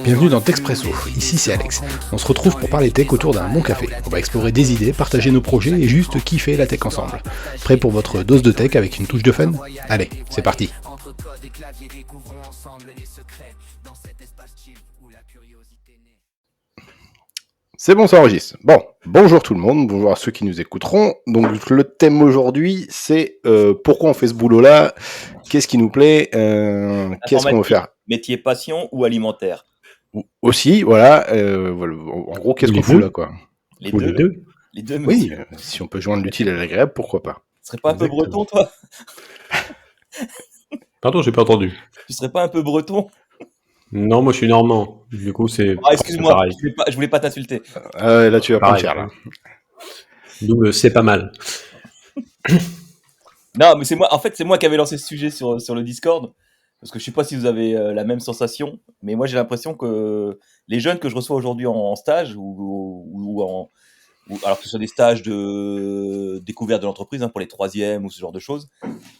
Bienvenue dans Techspresso, ici c'est Alex. On se retrouve pour parler tech autour d'un bon café. On va explorer des idées, partager nos projets et juste kiffer la tech ensemble. Prêt pour votre dose de tech avec une touche de fun? Allez, c'est parti. C'est bon, ça enregistre. Bon, bonjour tout le monde, bonjour à ceux qui nous écouteront. Donc le thème aujourd'hui, c'est pourquoi on fait ce boulot-là, qu'est-ce qui nous plaît, qu'est-ce qu'on veut faire. Métier passion ou alimentaire? Aussi, voilà, en gros, qu'est-ce qu'on fout là, quoi. Les Ou deux. les deux. Les deux, Oui, si on peut joindre l'utile à l'agréable, pourquoi pas. Tu serais pas un peu Exactement. breton, toi? Pardon, j'ai pas entendu. Tu serais pas un peu breton? Non, moi je suis normand. Du coup, c'est. Ah, excuse-moi, pareil. je voulais pas t'insulter. Là, tu vas prendre Pareil. cher, là. Double, c'est pas mal. Non, mais c'est moi. En fait, c'est moi qui avais lancé ce sujet sur le Discord. Parce que je sais pas si vous avez la même sensation, mais moi j'ai l'impression que les jeunes que je reçois aujourd'hui en stage alors que ce soit des stages de découverte de l'entreprise pour les troisièmes ou ce genre de choses,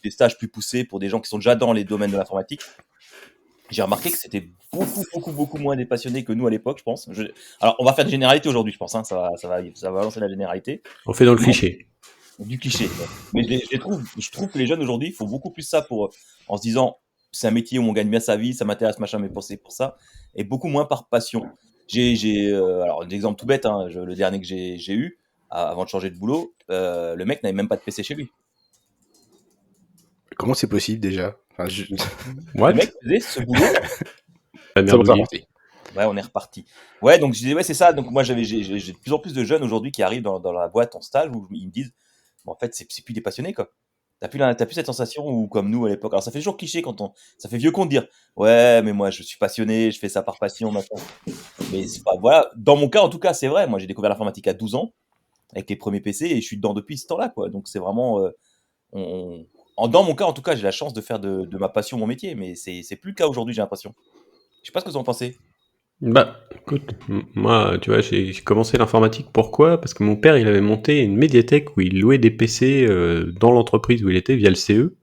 des stages plus poussés pour des gens qui sont déjà dans les domaines de l'informatique, j'ai remarqué que c'était beaucoup moins des passionnés que nous à l'époque, je pense. Alors on va faire des généralités aujourd'hui, je pense. Ça va lancer la généralité. On fait dans le cliché. Du cliché. Ouais. Mais je trouve que les jeunes aujourd'hui font beaucoup plus ça en se disant c'est un métier où on gagne bien sa vie, ça m'intéresse machin, mais c'est pour ça, et beaucoup moins par passion. Alors un exemple tout bête, le dernier que j'ai eu avant de changer de boulot, le mec n'avait même pas de PC chez lui. Comment c'est possible déjà? What? Le mec faisait ce boulot. La Ça merde. va reparti. Ouais, on est reparti. Ouais, donc je disais ouais c'est ça. Donc moi j'ai de plus en plus de jeunes aujourd'hui qui arrivent dans la boîte en stage où ils me disent bon, en fait c'est plus des passionnés quoi. T'as plus cette sensation où, comme nous à l'époque, alors ça fait toujours cliché ça fait vieux con de dire ouais mais moi je suis passionné, je fais ça par passion machin. Mais c'est pas, voilà, dans mon cas en tout cas c'est vrai, moi j'ai découvert l'informatique à 12 ans avec les premiers PC et je suis dedans depuis ce temps-là quoi. Donc c'est vraiment dans mon cas en tout cas j'ai la chance de faire de ma passion mon métier, mais c'est plus le cas aujourd'hui, j'ai l'impression. Je sais pas ce que vous en pensez. Bah, écoute, moi, tu vois, j'ai commencé l'informatique. Pourquoi? Parce que mon père, il avait monté une médiathèque où il louait des PC dans l'entreprise où il était via le CE.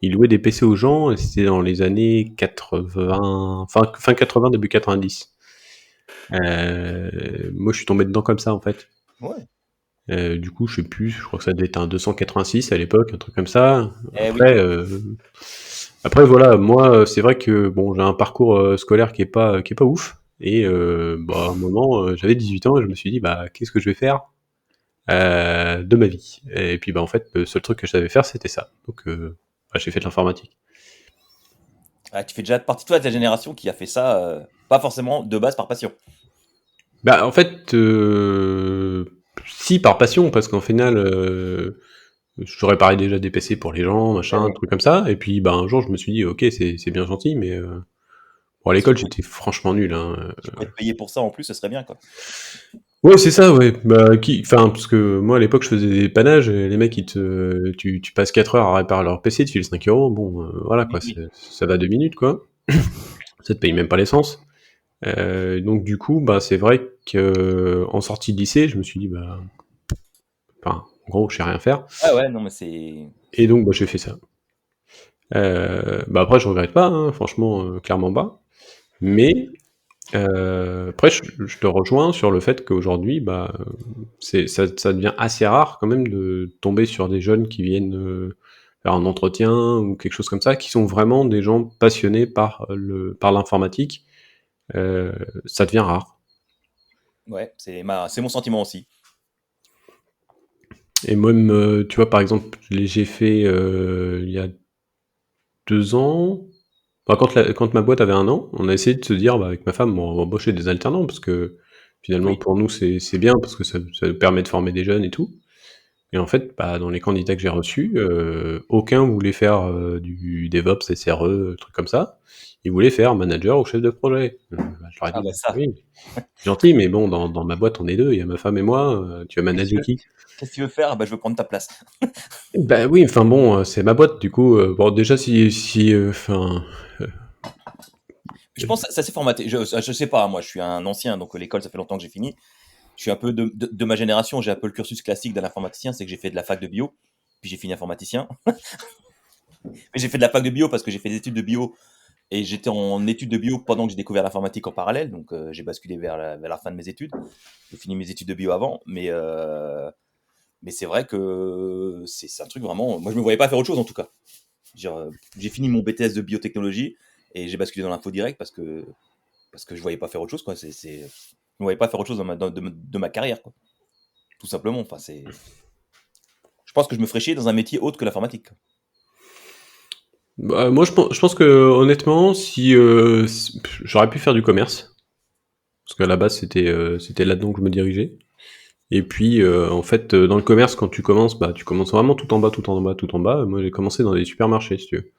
Il louait des PC aux gens et c'était dans les années 80, fin 80, début 90. Moi, je suis tombé dedans comme ça, en fait. Ouais. Du coup, je sais plus, je crois que ça devait être un 286 à l'époque, un truc comme ça. Eh oui. Après, voilà, moi, c'est vrai que bon, j'ai un parcours scolaire qui est pas ouf. Et à un moment, j'avais 18 ans et je me suis dit, bah, qu'est-ce que je vais faire de ma vie? Et puis, bah, en fait, le seul truc que je savais faire, c'était ça. Donc, j'ai fait de l'informatique. Ah, tu fais déjà partie toi de la génération qui a fait ça, pas forcément de base par passion. Bah, en fait, si, par passion, parce qu'en final, je réparais déjà des PC pour les gens, machin, un truc comme ça. Et puis, bah, un jour, je me suis dit, ok, c'est bien gentil, mais bon, à l'école, j'étais franchement nul. Tu pourrais te payer pour ça en plus, ce serait bien quoi. Ouais, c'est ça, ouais. Bah, parce que moi, à l'époque, je faisais des dépannages, et les mecs, tu passes 4 heures à réparer leur PC, tu files 5 euros, bon, voilà, quoi, Oui. ça va 2 minutes, quoi. Ça te paye même pas l'essence. Donc, du coup, bah, c'est vrai que en sortie de lycée, je me suis dit, bah, en gros, je sais rien faire. Ah ouais, non mais c'est... Et donc, bah, j'ai fait ça. Bah, après, je regrette pas, franchement, clairement pas. Mais, après, je te rejoins sur le fait qu'aujourd'hui, bah, ça devient assez rare quand même de tomber sur des jeunes qui viennent faire un entretien ou quelque chose comme ça, qui sont vraiment des gens passionnés par l'informatique. Ça devient rare. Ouais, c'est mon sentiment aussi. Et même, tu vois, par exemple, j'ai fait il y a 2 ans. Enfin, quand ma boîte avait 1 an, on a essayé de se dire, bah, avec ma femme, bon, on va embaucher des alternants parce que finalement, Oui. pour nous, c'est bien parce que ça nous permet de former des jeunes et tout. Et en fait, bah, dans les candidats que j'ai reçus, aucun voulait faire du DevOps, SRE, trucs comme ça. Ils voulaient faire manager ou chef de projet. Bah, je leur ai Ah dit, bah ça. oui, gentil, mais bon, dans ma boîte, on est 2, il y a ma femme et moi, tu vas manager qui? Qu'est-ce que tu veux faire? Bah je veux prendre ta place. Bah oui, enfin bon, c'est ma boîte, du coup, bon, déjà, enfin, Je pense que ça s'est formaté. Je sais pas, moi je suis un ancien, donc l'école ça fait longtemps que j'ai fini. Je suis un peu de ma génération, j'ai un peu le cursus classique d'un informaticien, c'est que j'ai fait de la fac de bio, puis j'ai fini informaticien. Mais j'ai fait de la fac de bio parce que j'ai fait des études de bio Et j'étais en études de bio pendant que j'ai découvert l'informatique en parallèle, donc j'ai basculé vers la fin de mes études. J'ai fini mes études de bio avant, mais c'est vrai que c'est un truc vraiment. Moi, je me voyais pas faire autre chose en tout cas. J'ai fini mon BTS de biotechnologie et j'ai basculé dans l'info direct parce que je voyais pas faire autre chose, quoi. Je me voyais pas faire autre chose de ma carrière, quoi. Tout simplement. Enfin, je pense que je me ferais chier dans un métier autre que l'informatique, quoi. Bah, moi, je pense que honnêtement, si j'aurais pu faire du commerce, parce qu'à la base c'était là-dedans que je me dirigeais. Et puis en fait, dans le commerce, quand tu commences, bah tu commences vraiment tout en bas, tout en bas, tout en bas. Moi, j'ai commencé dans des supermarchés, si tu veux,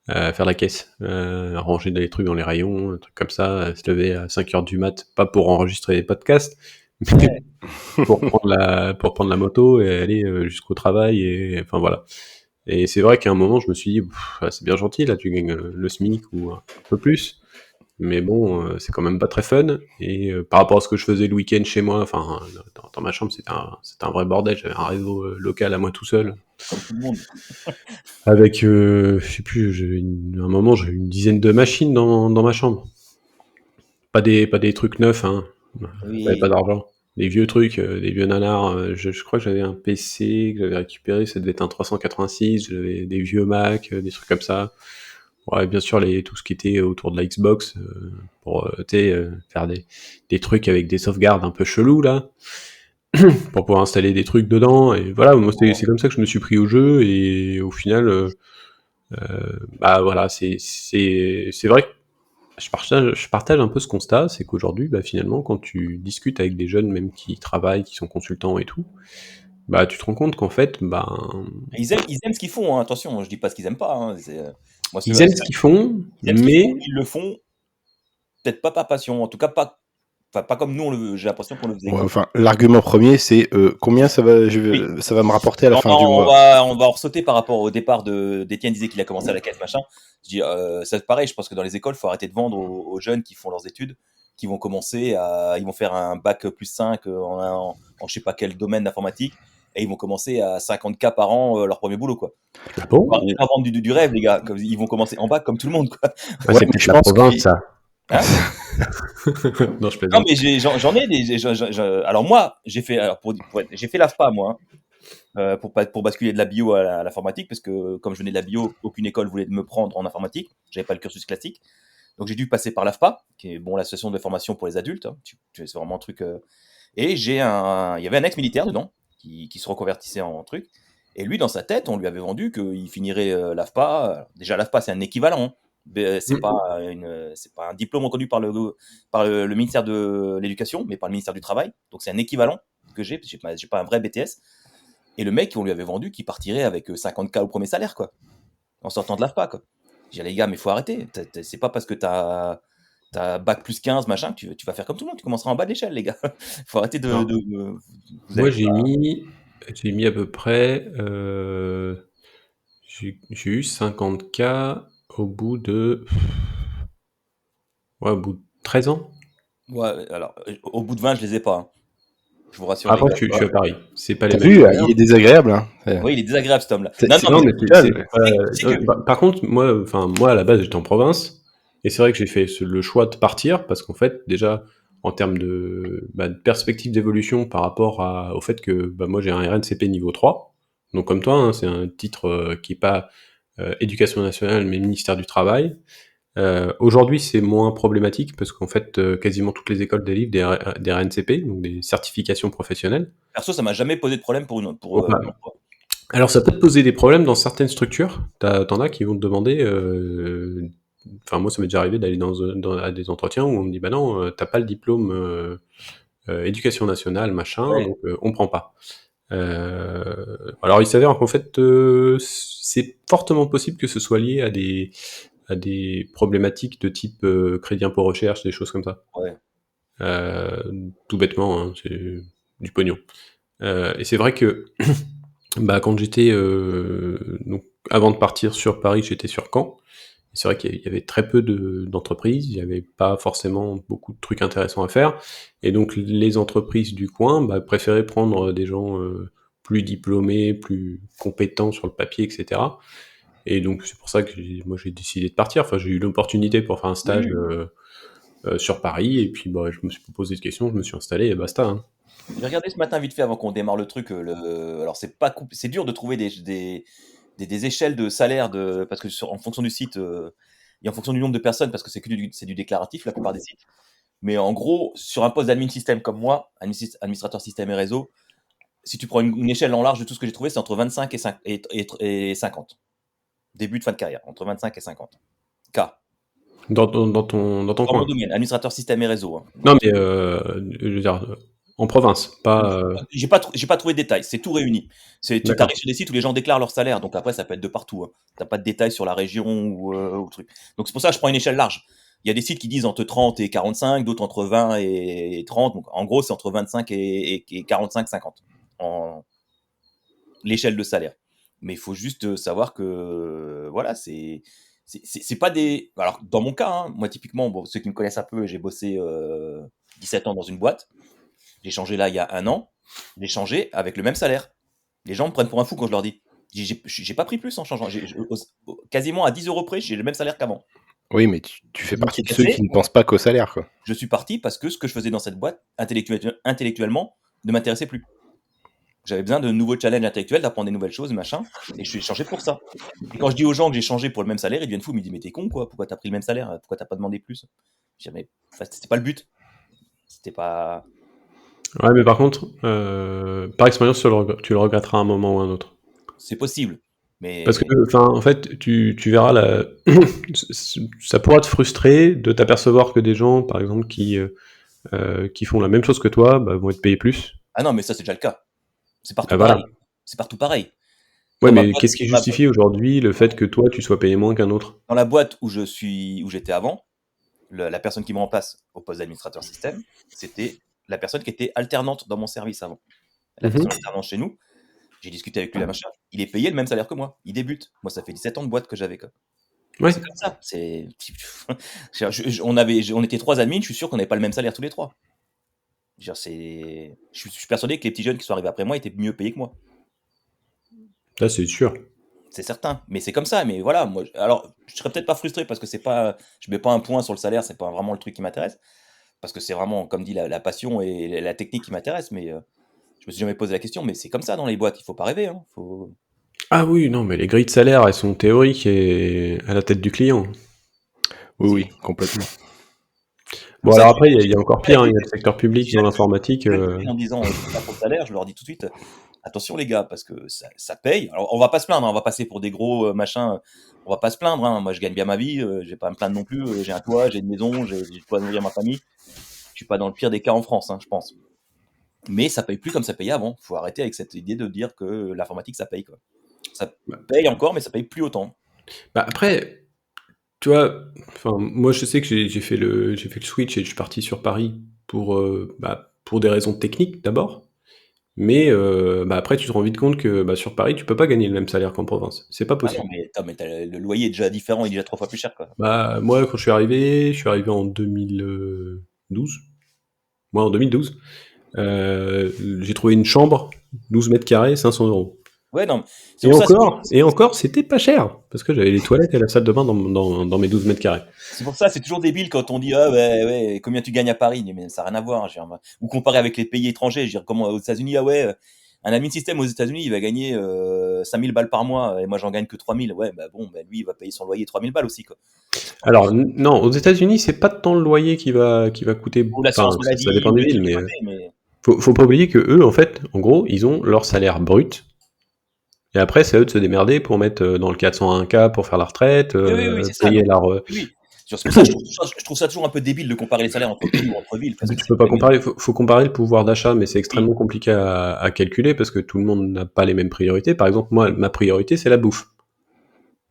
à faire la caisse, ranger des trucs dans les rayons, un truc comme ça, se lever à 5 heures du mat, pas pour enregistrer des podcasts, mais Ouais. pour prendre la moto et aller jusqu'au travail et enfin voilà. Et c'est vrai qu'à un moment, je me suis dit, c'est bien gentil, là, tu gagnes le SMIC ou un peu plus, mais bon, c'est quand même pas très fun. Et par rapport à ce que je faisais le week-end chez moi, enfin, dans ma chambre, c'était un vrai bordel. J'avais un réseau local à moi tout seul, Comme tout le monde. avec, je sais plus, à un moment, j'avais une dizaine de machines dans ma chambre. Pas des trucs neufs, hein. J'avais pas Oui. d'argent. Des vieux trucs, des vieux nanars. Je crois que j'avais un PC que j'avais récupéré, ça devait être un 386. J'avais des vieux Mac, des trucs comme ça. Ouais, bien sûr, tout ce qui était autour de la Xbox, pour faire des trucs avec des sauvegardes un peu chelous, là, pour pouvoir installer des trucs dedans. Et voilà, moi, c'est comme ça que je me suis pris au jeu. Et au final, bah voilà, c'est vrai que je partage un peu ce constat, c'est qu'aujourd'hui, bah, finalement, quand tu discutes avec des jeunes, même qui travaillent, qui sont consultants et tout, bah, tu te rends compte qu'en fait, ben, Ils aiment ce qu'ils font, hein, attention, je dis pas ce qu'ils aiment pas, hein, moi, ils aiment ce qu'ils font, ils aiment ce qu'ils font, mais ils le font peut-être pas par passion, en tout cas pas comme nous, j'ai l'impression qu'on le faisait, Ouais, quoi. enfin, l'argument premier, c'est combien Oui. ça va me rapporter à la Non, fin non, du on mois. va, on va en sauter par rapport au départ d'Étienne disait qu'il a commencé à la caisse, machin. Je dis, c'est pareil, je pense que dans les écoles, il faut arrêter de vendre aux jeunes qui font leurs études, qui vont ils vont faire un bac plus 5 en je sais pas quel domaine d'informatique, et ils vont commencer à 50K par an leur premier boulot, quoi. ah Faut bon? arrêter de vendre du rêve, les gars. Ils vont commencer en bac comme tout le monde, quoi. Ah, Ouais, c'est mais peut-être je la pense que province, ça. Hein? Non, je Non, plaisante. mais j'en ai alors moi, j'ai fait l'AFPA, moi, hein. Pour basculer de la bio à l'informatique, parce que comme je venais de la bio, aucune école voulait me prendre en informatique, j'avais pas le cursus classique, donc j'ai dû passer par l'AFPA, qui est bon l'association de formation pour les adultes, hein. C'est vraiment un truc. Et il y avait un ex-militaire dedans qui se reconvertissait en truc, et lui dans sa tête, on lui avait vendu qu'il finirait l'AFPA. Déjà l'AFPA c'est un équivalent, hein. C'est pas un diplôme reconnu par le ministère de l'Éducation, mais par le ministère du Travail, donc c'est un équivalent que j'ai pas un vrai BTS. Et le mec, on lui avait vendu qu'il partirait avec 50K au premier salaire, quoi, en sortant de l'AFPA, quoi. J'ai dit, les gars, mais faut arrêter. C'est pas parce que t'as bac plus 15, machin, que tu vas faire comme tout le monde. Tu commenceras en bas de l'échelle, les gars. Faut arrêter Non. vous Moi, allez j'ai mis à peu près, j'ai eu 50K au bout de, ouais, au bout de 13 ans. Ouais, alors, au bout de 20, je les ai pas, hein. Je vous rassure, les Après, gars. je suis à Paris. C'est pas les t'as mêmes vu, il salaires. est désagréable. Hein. Oui, il est désagréable, cet homme-là. Non, non, C'est mais Non, mais brutal. tu sais que. par contre, moi, à la base, j'étais en province, et c'est vrai que j'ai fait le choix de partir, parce qu'en fait, déjà, en termes de perspective d'évolution par rapport au fait que moi, j'ai un RNCP niveau 3, donc comme toi, hein, c'est un titre qui est pas Éducation nationale, mais ministère du Travail. Aujourd'hui, c'est moins problématique, parce qu'en fait, quasiment toutes les écoles délivrent des RNCP, donc des certifications professionnelles. Perso, ça m'a jamais posé de problème pour Donc, un emploi. alors ça peut te poser des problèmes dans certaines structures. T'en as qui vont te demander, enfin moi ça m'est déjà arrivé d'aller à des entretiens où on me dit bah non, t'as pas le diplôme éducation nationale machin, Ouais. donc on prend pas. Alors il s'avère qu'en fait c'est fortement possible que ce soit lié à des problématiques de type crédit impôt recherche, des choses comme ça. Ouais. Euh, Tout bêtement, hein, c'est du pognon. Et c'est vrai que quand j'étais donc avant de partir sur Paris, j'étais sur Caen. Et c'est vrai qu'il y avait très peu d'entreprises, il n'y avait pas forcément beaucoup de trucs intéressants à faire. Et donc les entreprises du coin préféraient prendre des gens plus diplômés, plus compétents sur le papier, etc. Et donc c'est pour ça que j'ai décidé de partir. Enfin, j'ai eu l'opportunité pour faire un stage sur Paris, et puis je me suis posé de questions, je me suis installé et basta. Hein. J'ai regardé ce matin vite fait avant qu'on démarre le truc. Alors c'est dur de trouver des échelles de salaire parce que en fonction du site et en fonction du nombre de personnes, parce que c'est du déclaratif la plupart des sites. Mais en gros, sur un poste d'admin système comme moi, administrateur système et réseau, si tu prends une échelle en large de tout ce que j'ai trouvé, c'est entre 25 et 50. Début de fin de carrière, entre 25 et 50 K. Dans ton Dans coin. mon domaine, administrateur système et réseau. Hein. Non, mais je veux dire, en province, pas. J'ai pas trouvé de détails, c'est tout réuni. Tu D'accord. arrives sur des sites où les gens déclarent leur salaire, donc après ça peut être de partout. Hein. T'as pas de détails sur la région ou truc. Donc c'est pour ça que je prends une échelle large. Il y a des sites qui disent entre 30 et 45, d'autres entre 20 et 30. Donc en gros, c'est entre 25 et 45, 50 en l'échelle de salaire. Mais il faut juste savoir que voilà, c'est pas des. Alors dans mon cas, hein, moi typiquement, bon, ceux qui me connaissent un peu, j'ai bossé 17 ans dans une boîte. J'ai changé là il y a 1 an. J'ai changé avec le même salaire. Les gens me prennent pour un fou quand je leur dis. J'ai pas pris plus en changeant. Quasiment à 10 € près, j'ai le même salaire qu'avant. Oui, mais tu fais Donc, partie de ceux qui ne pensent pas qu'au salaire, quoi. Je suis parti parce que ce que je faisais dans cette boîte, intellectuellement, ne m'intéressait plus. J'avais besoin de nouveaux challenges intellectuels, d'apprendre des nouvelles choses, machin, et je suis changé pour ça. Et quand je dis aux gens que j'ai changé pour le même salaire, ils deviennent fous, ils me disent mais t'es con quoi, pourquoi t'as pris le même salaire, pourquoi t'as pas demandé plus? Je dis mais c'était pas le but, c'était pas. Ouais, mais par contre, par expérience, tu le regretteras à un moment ou à un autre. C'est possible, mais. Parce que, en fait, tu verras ça pourra te frustrer de t'apercevoir que des gens, par exemple, qui font la même chose que toi, vont être payés plus. Ah non, mais ça c'est déjà le cas. C'est partout Voilà. pareil. C'est partout pareil. Ouais, mais qu'est-ce qui justifie aujourd'hui le fait que toi, tu sois payé moins qu'un autre? Dans la boîte où j'étais avant, la personne qui me remplace au poste d'administrateur système, c'était la personne qui était alternante dans mon service avant. Elle a fait son alternance chez nous. J'ai discuté avec lui, la machin. Il est payé le même salaire que moi. Il débute. Moi, ça fait 17 ans de boîte que j'avais. Ouais. C'est comme ça. On était 3 admins. Je suis sûr qu'on n'avait pas le même salaire tous les 3. Je suis persuadé que les petits jeunes qui sont arrivés après moi étaient mieux payés que moi. Ça, c'est sûr. C'est certain, mais c'est comme ça. Mais voilà, moi, alors, je serais peut-être pas frustré parce que je mets pas un point sur le salaire, c'est pas vraiment le truc qui m'intéresse, parce que c'est vraiment, comme dit, la passion et la technique qui m'intéresse. Mais je me suis jamais posé la question. Mais c'est comme ça dans les boîtes, il faut pas rêver. Hein. Ah oui, non, mais les grilles de salaire, elles sont théoriques et à la tête du client. Oui, complètement. Bon, alors après, il y a encore pire, il y a le secteur public dans l'informatique. En disant pas pour le salaire, je leur dis tout de suite. Attention les gars, parce que ça paye. Alors on va pas se plaindre, hein, on va passer pour des gros machins. On va pas se plaindre. Hein. Moi je gagne bien ma vie, j'ai pas à me plaindre non plus. J'ai un toit, j'ai une maison, j'ai de quoi nourrir ma famille. Je suis pas dans le pire des cas en France, hein, je pense. Mais ça paye plus comme ça payait avant. Faut arrêter avec cette idée de dire que l'informatique ça paye quoi. Ça paye encore, mais ça paye plus autant. Après, tu vois, moi je sais que j'ai fait le switch et je suis parti sur Paris pour des raisons techniques d'abord. Mais après, tu te rends vite compte que sur Paris, tu peux pas gagner le même salaire qu'en province. C'est pas possible. Ah non, mais le loyer est déjà différent, il est déjà 3 fois plus cher. Quoi. Moi, quand je suis arrivé en 2012. Moi, en 2012, j'ai trouvé une chambre, 12 mètres carrés, 500 €. Ouais, non. Et encore, c'était pas cher, parce que j'avais les toilettes et la salle de bain dans mes 12 mètres carrés. C'est pour ça, c'est toujours débile quand on dit ah ouais, combien tu gagnes à Paris, mais ça n'a rien à voir. Ou comparé avec les pays étrangers, je veux dire comment aux États-Unis, ah ouais, un admin système aux États-Unis, il va gagner 5000 balles par mois et moi j'en gagne que 3000. Ouais, lui il va payer son loyer 3000 balles aussi quoi. Alors non, aux États-Unis, c'est pas tant le loyer qui va coûter. Ça dépend des villes, mais faut pas oublier que eux, en fait, en gros, ils ont leur salaire brut. Et après, c'est à eux de se démerder pour mettre dans le 401K pour faire la retraite, payer leur. Oui. C'est pour ça, je trouve ça toujours un peu débile de comparer les salaires entre pays ou entre villes. Tu peux pas comparer, faut comparer le pouvoir d'achat, mais c'est extrêmement compliqué à calculer parce que tout le monde n'a pas les mêmes priorités. Par exemple, moi, ma priorité, c'est la bouffe.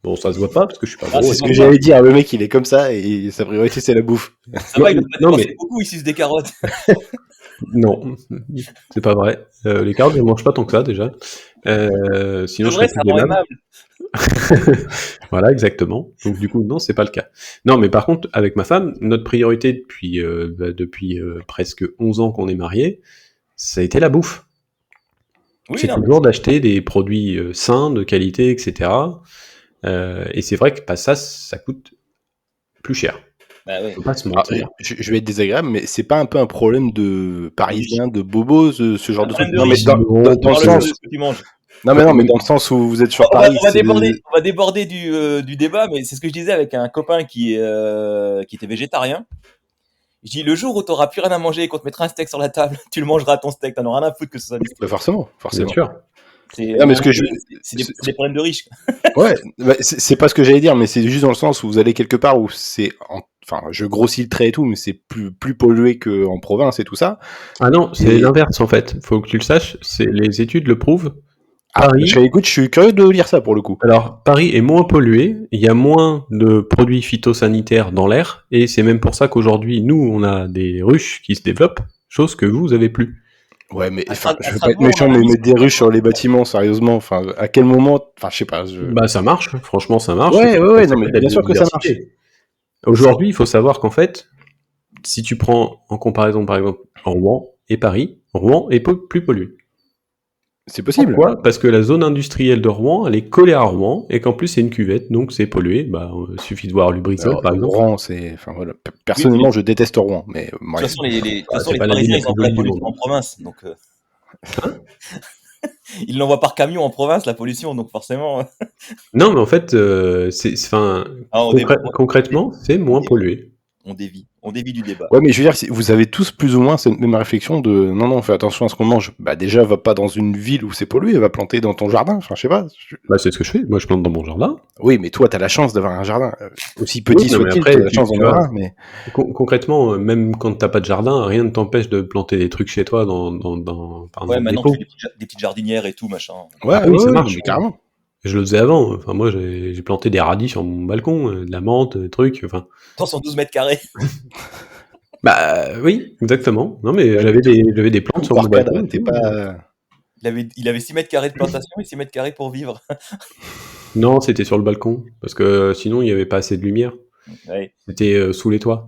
Bon, ça se voit pas parce que je suis pas gros. C'est ce que j'allais dire, le mec il est comme ça et sa priorité c'est la bouffe. Ça va, il a pas dépensé beaucoup, il suce des carottes. Non, c'est pas vrai. Les carottes, je mange pas tant que ça déjà. Sinon, je serais plus aimable. Voilà, exactement. Donc du coup, non, c'est pas le cas. Non, mais par contre, avec ma femme, notre priorité depuis presque 11 ans qu'on est mariés, ça a été la bouffe. Oui, c'est toujours d'acheter des produits sains, de qualité, etc. Et c'est vrai que bah, ça coûte plus cher. Bah ouais. Faut pas se Alors, mentir. je vais être désagréable, mais c'est pas un peu un problème de parisien, de bobo, ce genre Un de truc? problème de Non, mais riche. Non, dans le Parle parce que de sens. ce que tu manges. Non, mais non, mais dans le sens où vous êtes sur Paris, On va c'est déborder, du débat, mais c'est ce que je disais avec un copain qui était végétarien. Je dis, le jour où t'auras plus rien à manger et qu'on te mettra un steak sur la table, tu le mangeras ton steak, t'en auras rien à foutre que ce soit du steak. bah, forcément, bien forcément. sûr. Non, mais ce que C'est des problèmes de riches. ouais, bah, c'est pas ce que j'allais dire, mais c'est juste dans le sens où vous allez quelque part où enfin, je grossis le trait et tout, mais c'est plus pollué qu'en province et tout ça. Ah non, c'est Et- l'inverse en fait. Faut que tu le saches. Les études le prouvent. Ah, Paris, écoute, je suis curieux de lire ça pour le coup. alors Paris est moins pollué. Il y a moins de produits phytosanitaires dans l'air, et c'est même pour ça qu'aujourd'hui, nous, on a des ruches qui se développent, chose que vous avez plus. Ouais, mais À enfin, je veux pas être Strasbourg, méchant, on en a mais mis mettre des ruches sur les bâtiments, sérieusement, enfin, à quel moment, enfin, je sais pas. Bah ça marche. Franchement, ça marche. Ouais, Ça non, mais s'appelle la bien sûr que ça marche. biodiversité. Aujourd'hui, il faut savoir qu'en fait, si tu prends en comparaison, par exemple, Rouen et Paris, Rouen est plus pollué. C'est possible. Pourquoi? Parce que la zone industrielle de Rouen, elle est collée à Rouen, et qu'en plus c'est une cuvette, donc c'est pollué. Bah, suffit de voir Lubrizol, Alors, par exemple. Rouen, c'est, enfin voilà. Personnellement, je déteste Rouen, mais De toute bref. façon, de toute façon, C'est les pas la ville Parisiens, la ils plus envoient la jolie du pollution monde. en province. Donc, ils l'envoient par camion en province, la pollution. Donc, forcément, Non, mais en fait, enfin, on concrètement, c'est moins pollué. on dévie du débat. Ouais, mais je veux dire, vous avez tous plus ou moins cette même réflexion de non, non, fais attention à ce qu'on mange. Bah, déjà, va pas dans une ville où c'est pollué, va planter dans ton jardin. Enfin, je sais pas. Bah, c'est ce que je fais. Moi, je plante dans mon jardin. Oui, mais toi, t'as la chance d'avoir un jardin. Aussi Oui, petit non, mais soit-il, après, t'as la chance d'en tu avoir vois, un, mais. concrètement, même quand t'as pas de jardin, rien ne t'empêche de planter des trucs chez toi par Ouais, exemple, des maintenant, tu fais pots. des petites jardinières et tout, machin. Ah Ouais, oui, ça non, marche. mais carrément. Je le faisais avant. Enfin, moi, j'ai planté des radis sur mon balcon, de la menthe, des trucs. Enfin, Attends, 112 mètres carrés. bah oui, exactement. Non, mais Ouais, mais j'avais des plantes tout sur mon hors cadre, balcon et t'es tout. pas. Il avait 6 mètres carrés de plantation et 6 mètres carrés pour vivre. Non, c'était sur le balcon, parce que sinon, il y avait pas assez de lumière. Ouais. C'était sous les toits.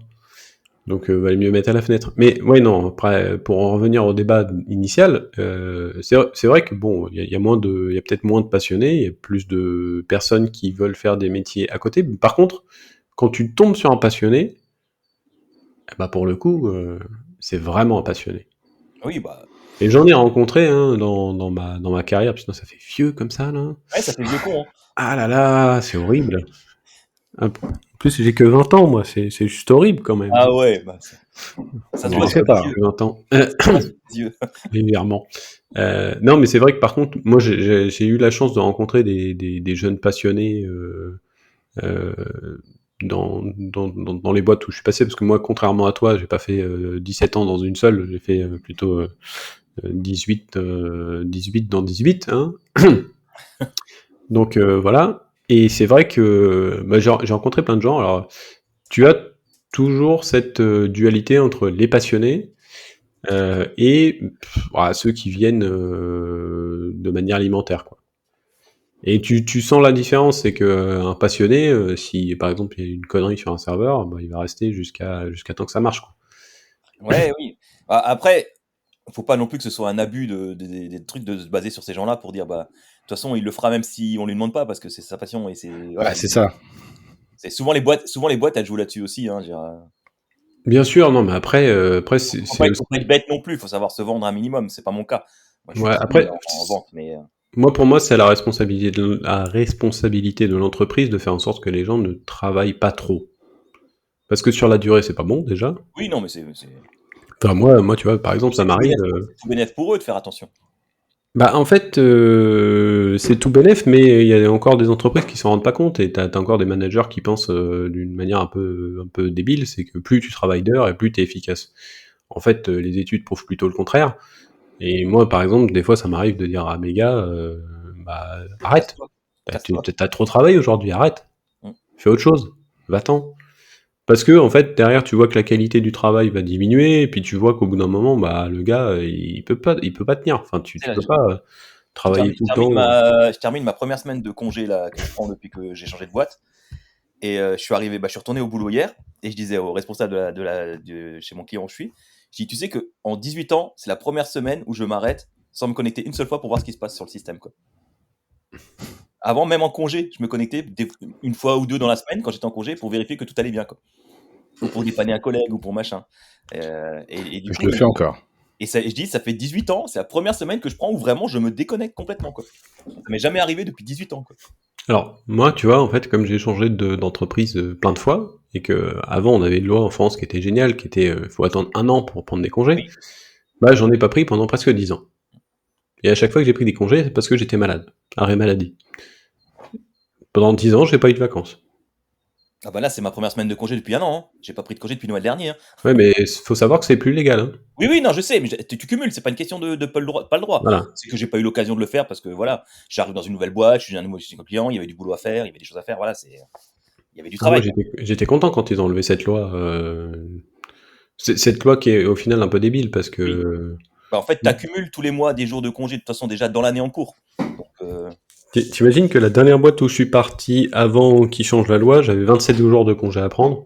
Donc, valait mieux mettre à la fenêtre. Mais ouais, non. Après, pour en revenir au débat initial, c'est vrai que bon, il y a peut-être moins de passionnés, il y a plus de personnes qui veulent faire des métiers à côté. Par contre, quand tu tombes sur un passionné, bah pour le coup, c'est vraiment un passionné. Oui, bah. Et j'en ai rencontré hein, dans ma carrière, putain, ça fait vieux comme ça là. Ouais, ça fait vieux con. Hein. Ah là là, c'est horrible. En plus, j'ai que 20 ans, moi, c'est juste horrible quand même. Ah ouais, bah. Ça se Je voit sur sais les pas. yeux. 20 ans. Ça se voit sur les yeux. Légèrement. Non, mais c'est vrai que par contre, moi, j'ai eu la chance de rencontrer des jeunes passionnés euh, dans les boîtes où je suis passé, parce que moi, contrairement à toi, j'ai pas fait 17 ans dans une seule, j'ai fait plutôt 18 dans 18. Hein. Donc voilà. Et c'est vrai que bah, j'ai rencontré plein de gens. Alors, tu as toujours cette dualité entre les passionnés et voilà, ceux qui viennent de manière alimentaire, quoi. Et tu sens la différence, c'est que un passionné, si par exemple il y a une connerie sur un serveur, bah, il va rester jusqu'à temps que ça marche, quoi. Ouais, oui. Bah, après, faut pas non plus que ce soit un abus des trucs de se baser sur ces gens-là pour dire, bah, de toute façon, il le fera même si on lui demande pas parce que c'est sa passion et c'est. Voilà, Bah, c'est ça. c'est souvent les boîtes, elles jouent là-dessus aussi. Hein, je veux dire, Bien sûr, non, mais après, faut pas être bête non plus, faut savoir se vendre un minimum. C'est pas mon cas. Moi, je suis ouais, très nul après, en vente, mais. pour moi, c'est la responsabilité de l'entreprise de faire en sorte que les gens ne travaillent pas trop. Parce que sur la durée, c'est pas bon déjà. Oui, non, mais Enfin, moi, tu vois, par exemple, ça m'arrive. c'est tout bénef pour eux de faire attention. Bah, en fait, c'est tout bénef, mais il y a encore des entreprises qui s'en rendent pas compte, et t'as encore des managers qui pensent d'une manière un peu débile, c'est que plus tu travailles d'heures et plus t'es efficace. En fait, les études prouvent plutôt le contraire. Et moi, par exemple, des fois, ça m'arrive de dire à mes gars, bah, arrête, Casse-toi. Casse-toi. t'as trop travaillé aujourd'hui, arrête, Mm. fais autre chose, va-t'en. Parce que en fait, derrière, tu vois que la qualité du travail va diminuer, et puis tu vois qu'au bout d'un moment, bah, le gars, il peut pas tenir. Enfin, tu Tu sais, là, peux pas travailler tout le temps. je termine ma première semaine de congé là, que je prends depuis que j'ai changé de boîte. Et je suis arrivé, je suis retourné au boulot hier et je disais au responsable chez mon client où je dis, tu sais qu'en 18 ans, c'est la première semaine où je m'arrête sans me connecter une seule fois pour voir ce qui se passe sur le système. Quoi. Avant, même en congé, je me connectais une fois ou deux dans la semaine quand j'étais en congé pour vérifier que tout allait bien, quoi. Ou pour dépanner un collègue ou pour machin. Et du Je coup, le fais encore. et je dis, ça fait 18 ans, c'est la première semaine que je prends où vraiment je me déconnecte complètement, quoi. Ça m'est jamais arrivé depuis 18 ans, quoi. Alors, moi, tu vois, en fait, comme j'ai changé d'entreprise plein de fois, et que avant on avait une loi en France qui était géniale, qui était faut attendre 1 an pour prendre des congés, Oui. bah j'en ai pas pris pendant presque 10 ans. Et à chaque fois que j'ai pris des congés, c'est parce que j'étais malade, arrêt maladie. Pendant 10 ans, j'ai pas eu de vacances. Ah bah là, c'est ma première semaine de congé depuis 1 an. Hein. J'ai pas pris de congé depuis Noël dernier. Hein. Ouais, mais faut savoir que c'est plus légal. Hein. Oui, non, je sais, mais tu cumules, c'est pas une question de pas le droit. Pas le droit. Voilà. C'est que j'ai pas eu l'occasion de le faire parce que voilà, j'arrive dans une nouvelle boîte, je suis un nouveau client, il y avait du boulot à faire, il y avait des choses à faire, voilà, il y avait du Ah, moi, travail. j'étais content quand ils ont enlevé cette loi. Cette loi qui est au final un peu débile parce que. Oui. Bah, en fait, t'accumules tous les mois des jours de congé de toute façon déjà dans l'année en cours. Donc, T'imagines que la dernière boîte où je suis parti avant qu'ils changent la loi, j'avais 27 jours de congé à prendre.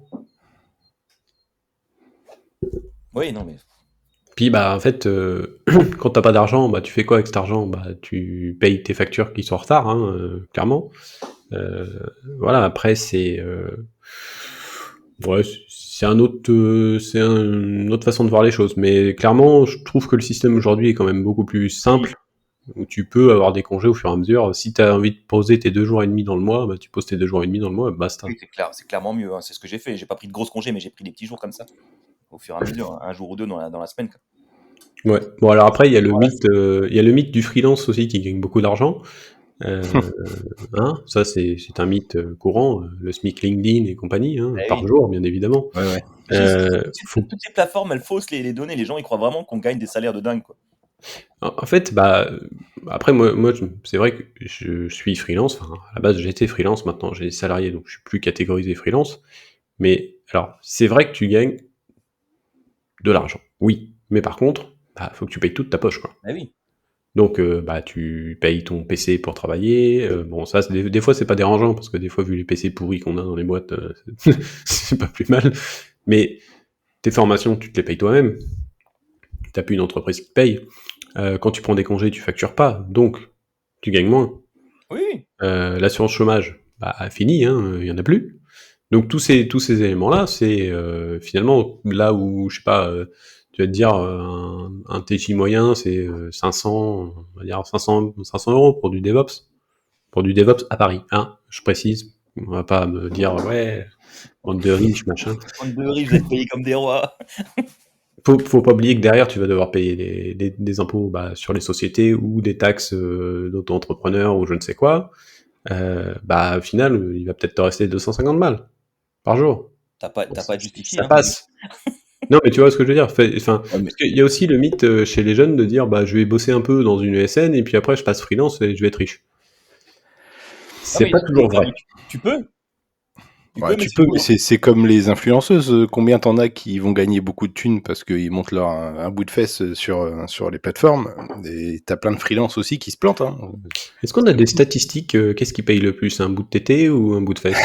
Oui, non, mais. Puis bah en fait, quand t'as pas d'argent, bah tu fais quoi avec cet argent? Bah tu payes tes factures qui sont en retard, hein, clairement. Voilà, après c'est ouais, c'est une autre façon de voir les choses. Mais clairement, je trouve que le système aujourd'hui est quand même beaucoup plus simple, où tu peux avoir des congés au fur et à mesure. Si t'as envie de poser tes 2 jours et demi dans le mois, bah tu poses tes 2 jours et demi dans le mois, basta. Oui, c'est clairement mieux. Hein. C'est ce que j'ai fait. J'ai pas pris de grosses congés, mais j'ai pris des petits jours comme ça, au fur et à mesure, hein. Un jour ou deux dans la semaine. Quoi. Ouais. Bon alors après, il y a Voilà. il y a le mythe du freelance aussi qui gagne beaucoup d'argent. Hein, ça c'est un mythe courant, le SMIC LinkedIn et compagnie, hein, par jour bien évidemment. Ouais. Toutes ces plateformes, elles faussent les données. Les gens, ils croient vraiment qu'on gagne des salaires de dingue. Quoi. En fait, bah après moi c'est vrai que je suis freelance. Enfin, à la base j'étais freelance, maintenant j'ai salarié, donc je suis plus catégorisé freelance. Mais alors c'est vrai que tu gagnes de l'argent, oui. Mais par contre, bah, faut que tu payes toute ta poche, quoi. Ah oui. Donc, bah, tu payes ton PC pour travailler. Bon, ça, des fois, c'est pas dérangeant, parce que des fois, vu les PC pourris qu'on a dans les boîtes, c'est pas plus mal. Mais tes formations, tu te les payes toi-même. T'as plus une entreprise qui te paye. Quand tu prends des congés, tu factures pas. Donc, tu gagnes moins. Oui. L'assurance chômage, bah, fini, hein, y en a plus. Donc, tous ces éléments-là, c'est finalement là où, je sais pas, tu vas te dire, un TJ moyen, c'est 500, on va dire 500 euros pour du DevOps. Pour du DevOps à Paris, hein, je précise. On va pas me dire, ouais, bande de riches, machin. Bande de riches, vous êtes payés comme des rois. Faut pas oublier que derrière, tu vas devoir payer des impôts bah, sur les sociétés ou des taxes d'auto-entrepreneur ou je ne sais quoi. Bah, au final, il va peut-être te rester 250 balles par jour. T'as pas de justifié. Ça hein. passe. Non, mais tu vois ce que je veux dire. Enfin, Ouais, mais- parce qu'il y a aussi le mythe chez les jeunes de dire, bah, je vais bosser un peu dans une ESN et puis après, je passe freelance et je vais être riche. C'est mais pas toujours vrai. Tu peux. Ouais, tu peux, mais c'est comme les influenceuses. Combien t'en as qui vont gagner beaucoup de thunes parce qu'ils montent leur un bout de fesse sur les plateformes. Et t'as plein de freelances aussi qui se plantent. Hein. Est-ce qu'on a des statistiques qu'est-ce qui paye le plus, un bout de tété ou un bout de fesse?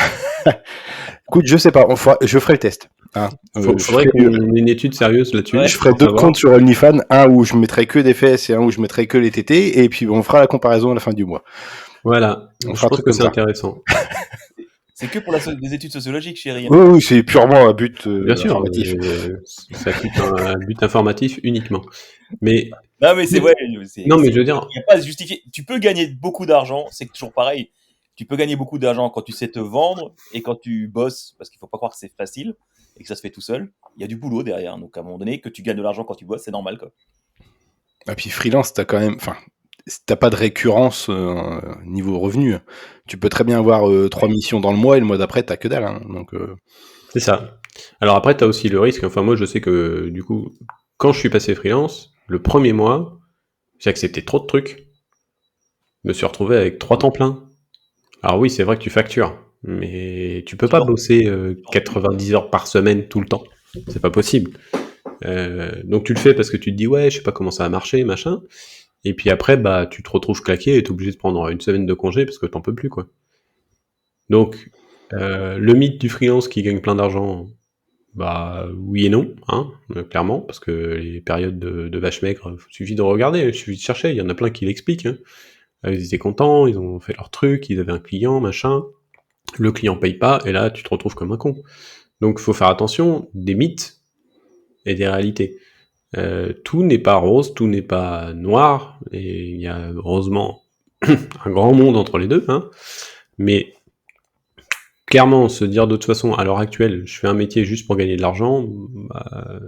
Écoute, je sais pas. Je ferai le test. Hein. Faudrait qu'on ait une étude sérieuse là-dessus. Ouais. Je ferai 2 comptes sur OnlyFans, un où je mettrai que des fesses et un où je mettrai que les tétés, et puis on fera la comparaison à la fin du mois. Voilà, On je fera un pense truc que comme c'est ça. intéressant. C'est que pour des études sociologiques, chérie. Hein. Oui, c'est purement un but Bien sûr, informatif. ça coûte un but informatif uniquement. Mais Non, mais c'est vrai. non, mais je veux dire, Il n'y a pas à se justifier. Tu peux gagner beaucoup d'argent, c'est toujours pareil. Tu peux gagner beaucoup d'argent quand tu sais te vendre et quand tu bosses, parce qu'il faut pas croire que c'est facile et que ça se fait tout seul. Il y a du boulot derrière. Donc à un moment donné, que tu gagnes de l'argent quand tu bosses, c'est normal. Quoi. Et puis freelance, t'as quand même, enfin, t'as pas de récurrence niveau revenu. Tu peux très bien avoir 3 missions dans le mois et le mois d'après t'as que dalle. Hein. Donc c'est ça. Alors après, t'as aussi le risque. Enfin, moi, je sais que du coup, quand je suis passé freelance, le premier mois, j'ai accepté trop de trucs. Je me suis retrouvé avec 3 temps plein. Alors oui, c'est vrai que tu factures, mais tu peux pas bosser 90 heures par semaine tout le temps. C'est pas possible. Donc tu le fais parce que tu te dis ouais, je sais pas comment ça va marcher, machin. Et puis après, bah tu te retrouves claqué et t'es obligé de prendre une semaine de congé parce que t'en peux plus, quoi. Donc le mythe du freelance qui gagne plein d'argent, bah oui et non, hein, clairement, parce que les périodes de vache maigre, suffit de regarder, il suffit de chercher, il y en a plein qui l'expliquent. Hein. Ils étaient contents, ils ont fait leur truc, ils avaient un client, machin. Le client paye pas, et là, tu te retrouves comme un con. Donc, faut faire attention des mythes et des réalités. Tout n'est pas rose, tout n'est pas noir, et il y a heureusement un grand monde entre les deux, hein. Mais clairement, se dire de toute façon, à l'heure actuelle, je fais un métier juste pour gagner de l'argent, bah,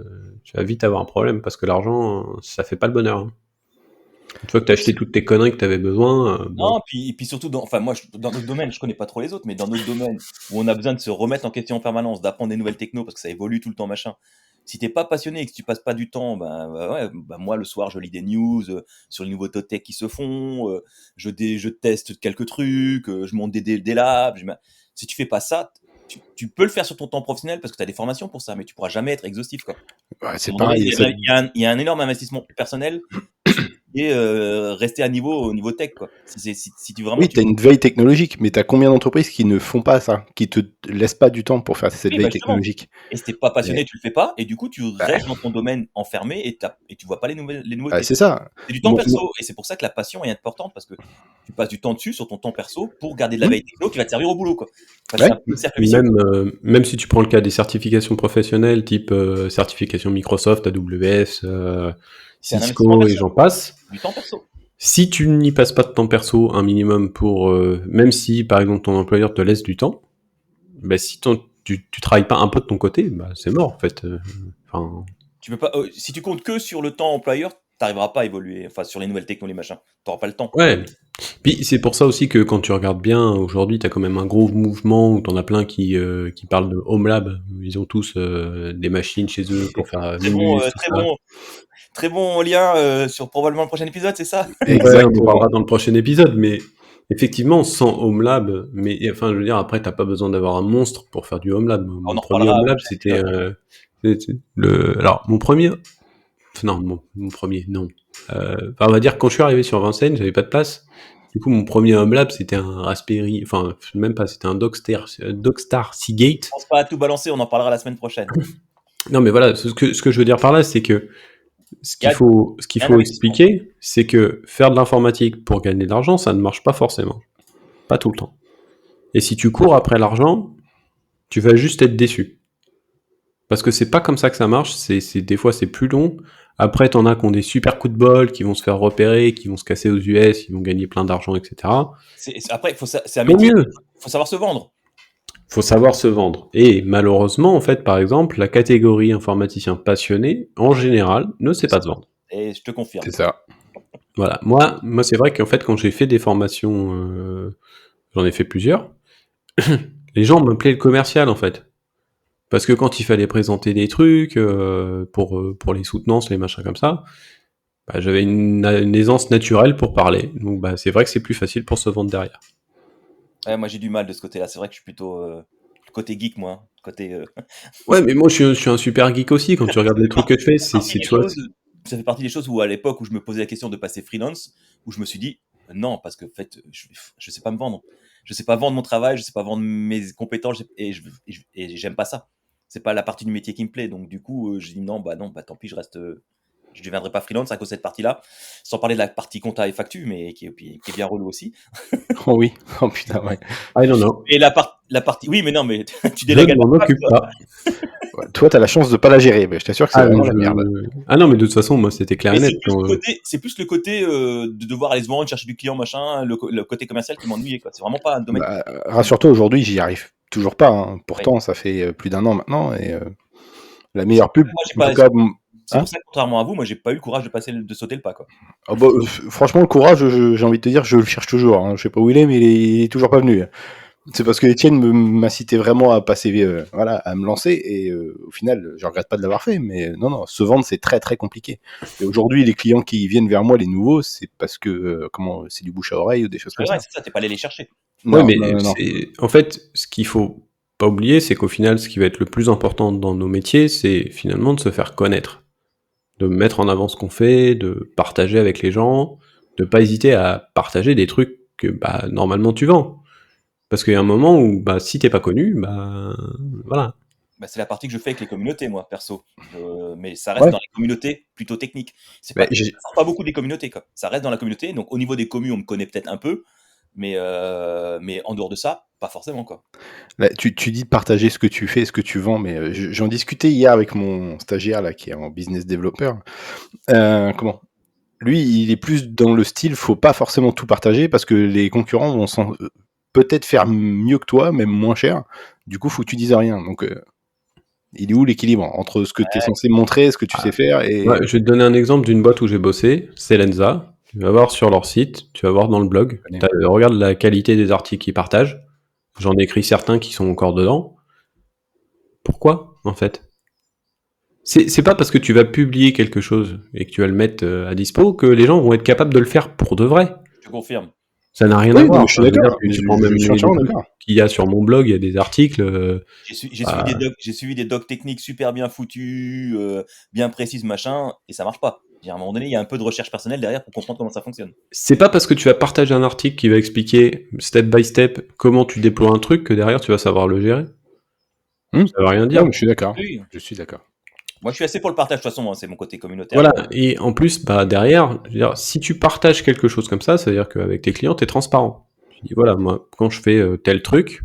tu vas vite avoir un problème, parce que l'argent, ça fait pas le bonheur, hein. Une fois que t'as acheté toutes tes conneries que t'avais besoin, bon. Non, puis surtout, enfin, moi, dans notre domaine, je connais pas trop les autres, mais dans notre domaine, où on a besoin de se remettre en question en permanence, d'apprendre des nouvelles technos, parce que ça évolue tout le temps, machin. Si t'es pas passionné et que tu passes pas du temps, moi, le soir, je lis des news sur les nouveaux tech qui se font, je teste quelques trucs, je monte des labs. Si tu fais pas ça, tu peux le faire sur ton temps professionnel parce que tu as des formations pour ça, mais tu pourras jamais être exhaustif, quoi. Ouais, c'est À un moment donné, pareil. il y a un énorme investissement personnel et rester au niveau tech, quoi. Si tu vraiment Oui, tu as une veille technologique, mais tu as combien d'entreprises qui ne font pas ça, qui te laissent pas du temps pour faire cette Oui, veille justement. technologique? Et si t'es pas passionné, Et, tu le fais pas, et du coup, tu bah, restes dans ton domaine enfermé et tu vois pas les nouveautés. c'est ça. C'est du temps Moi- perso, et c'est pour ça que la passion est importante parce que tu passes du temps dessus sur ton temps perso pour garder de la Oui. veille techno qui va te servir au boulot, quoi. Enfin, Ouais. c'est un peu le cercle vicieux. Même si tu prends le cas des certifications professionnelles, type certification Microsoft, AWS, C'est un investissement Cisco et perso, j'en passe, du temps perso. si tu n'y passes pas de temps perso, un minimum pour, même si par exemple ton employeur te laisse du temps, bah, si tu travailles pas un peu de ton côté, bah, c'est mort en fait. Enfin, Tu peux pas, si tu comptes que sur le temps employeur, t'arriveras pas à évoluer. Enfin, sur les nouvelles techno, les machins, t'auras pas le temps. ouais. Puis c'est pour ça aussi que quand tu regardes bien, aujourd'hui, t'as quand même un gros mouvement où t'en as plein qui parlent de Home Lab. Ils ont tous des machines chez eux pour faire Très bon, Linux, tout ça. très bon lien sur probablement le prochain épisode, c'est ça? Ouais, on en Exactement. parlera dans le prochain épisode, mais effectivement, sans Home Lab, mais enfin, je veux dire, après, t'as pas besoin d'avoir un monstre pour faire du Home Lab. On Mon en premier reparlera Home au Lab, prochain c'était épisode. alors mon premier, non, mon premier, non. Enfin, on va dire quand je suis arrivé sur Vincennes, j'avais pas de place. Du coup, mon premier Home Lab, c'était un Raspberry, enfin, même pas, c'était un Dockstar Seagate. Je pense pas à tout balancer, on en parlera la semaine prochaine. Non, mais voilà, ce que je veux dire par là, c'est que ce Il y qu'il a faut, ce qu'il un faut investissement. expliquer, c'est que faire de l'informatique pour gagner de l'argent, ça ne marche pas forcément. Pas tout le temps. Et si tu cours après l'argent, tu vas juste être déçu. Parce que c'est pas comme ça que ça marche, des fois c'est plus long. Après, t'en as qui ont des super coups de bol, qui vont se faire repérer, qui vont se casser aux US, ils vont gagner plein d'argent, etc. Après, c'est un Tant métier, mieux. faut savoir se vendre. Faut savoir se vendre. Et malheureusement, en fait, par exemple, la catégorie informaticien passionné, en général, ne sait pas se vendre. Et je te confirme. C'est ça. Voilà. Moi, c'est vrai qu'en fait, quand j'ai fait des formations, j'en ai fait plusieurs, les gens m'appelaient le commercial, en fait. Parce que quand il fallait présenter des trucs pour les soutenances, les machins comme ça, bah, j'avais une aisance naturelle pour parler. Donc bah, c'est vrai que c'est plus facile pour se vendre derrière. Ouais, moi j'ai du mal de ce côté-là. C'est vrai que je suis plutôt côté geek, moi. Côté. Ouais, mais moi je suis un super geek aussi. Quand tu regardes les trucs que je fais, tu vois. Ça fait partie des choses où à l'époque où je me posais la question de passer freelance, où je me suis dit non, parce que en fait, je sais pas me vendre. Je sais pas vendre mon travail, je sais pas vendre mes compétences et j'aime pas ça. C'est pas la partie du métier qui me plaît. Donc du coup, je dis non, bah tant pis, je reste. Je ne deviendrai pas freelance à cause de cette partie-là. Sans parler de la partie compta et factu, mais qui est bien relou aussi. Oh oui. Oh putain, ouais. I don't know. Et la partie. Oui, mais non, mais tu Je délègues à ne ta m'en femme, occupe toi. pas. Ouais, toi, t'as la chance de pas la gérer, mais je t'assure que c'est vraiment la merde. Ah non, mais de toute façon, moi c'était clair et Mais net. c'est plus le côté de devoir aller se vendre, chercher du client, machin, le côté commercial qui m'ennuyait, quoi. C'est vraiment pas un domaine. Bah, rassure-toi, aujourd'hui, j'y arrive toujours pas, hein. Pourtant, ça fait plus d'un an maintenant, et la meilleure pub, Moi, j'ai en tout pas. cas, C'est hein. pour ça que, contrairement à vous, moi, j'ai pas eu le courage de sauter le pas, quoi. Oh bah, franchement, le courage, j'ai envie de te dire, je le cherche toujours, hein. Je sais pas où il est, mais il est toujours pas venu. C'est parce que Étienne m'a incité vraiment à passer, voilà, à me lancer, et au final, je regrette pas de l'avoir fait, mais non, se vendre, c'est très très compliqué. Et aujourd'hui, les clients qui viennent vers moi, les nouveaux, c'est parce que c'est du bouche à oreille ou des choses comme Ouais, ça. c'est ça, t'es pas allé les chercher. Ouais, Non, mais non. en fait, ce qu'il faut pas oublier, c'est qu'au final, ce qui va être le plus important dans nos métiers, c'est finalement de se faire connaître, de mettre en avant ce qu'on fait, de partager avec les gens, de pas hésiter à partager des trucs que bah normalement tu vends. Parce qu'il y a un moment où bah si t'es pas connu, bah voilà. Bah, c'est la partie que je fais avec les communautés, moi, perso. Mais ça reste Ouais. dans les communautés plutôt techniques. C'est Bah, pas, ça sort pas beaucoup des communautés, quoi. Ça reste dans la communauté. Donc, au niveau des communes, on me connaît peut-être un peu, mais en dehors de ça, pas forcément, quoi. Là, tu dis de partager ce que tu fais, ce que tu vends, mais j'en discutais hier avec mon stagiaire là, qui est en business developer. Comment? Lui, il est plus dans le style, faut pas forcément tout partager parce que les concurrents vont peut-être faire mieux que toi, même moins cher. Du coup, faut que tu dises rien. Donc, il est où l'équilibre entre ce que tu es censé montrer, ce que tu sais faire et... Ouais, je vais te donner un exemple d'une boîte où j'ai bossé, c'est Lenza. Tu vas voir sur leur site, tu vas voir dans le blog, regarde la qualité des articles qu'ils partagent. J'en ai écrit certains qui sont encore dedans. Pourquoi, en fait? C'est pas parce que tu vas publier quelque chose et que tu vas le mettre à dispo que les gens vont être capables de le faire pour de vrai. Je te confirme. Ça n'a rien Oui, à non, voir. mais je suis Enfin, je veux d'accord. dire, tu Je prends même suis les entièrement trucs d'accord. qu'il y a sur mon blog, il y a des articles. J'ai suivi des docs techniques super bien foutus, bien précises, machin, et ça marche pas. À un moment donné, il y a un peu de recherche personnelle derrière pour comprendre comment ça fonctionne. C'est pas parce que tu vas partager un article qui va expliquer step by step comment tu déploies un truc que derrière tu vas savoir le gérer. Ça veut rien dire. Non, mais je suis d'accord. Oui. Je suis d'accord. Moi, je suis assez pour le partage, de toute façon, hein, c'est mon côté communautaire. Voilà, et en plus, bah, derrière, je veux dire, si tu partages quelque chose comme ça veut dire qu'avec tes clients, tu es transparent. Tu dis, voilà, moi, quand je fais tel truc,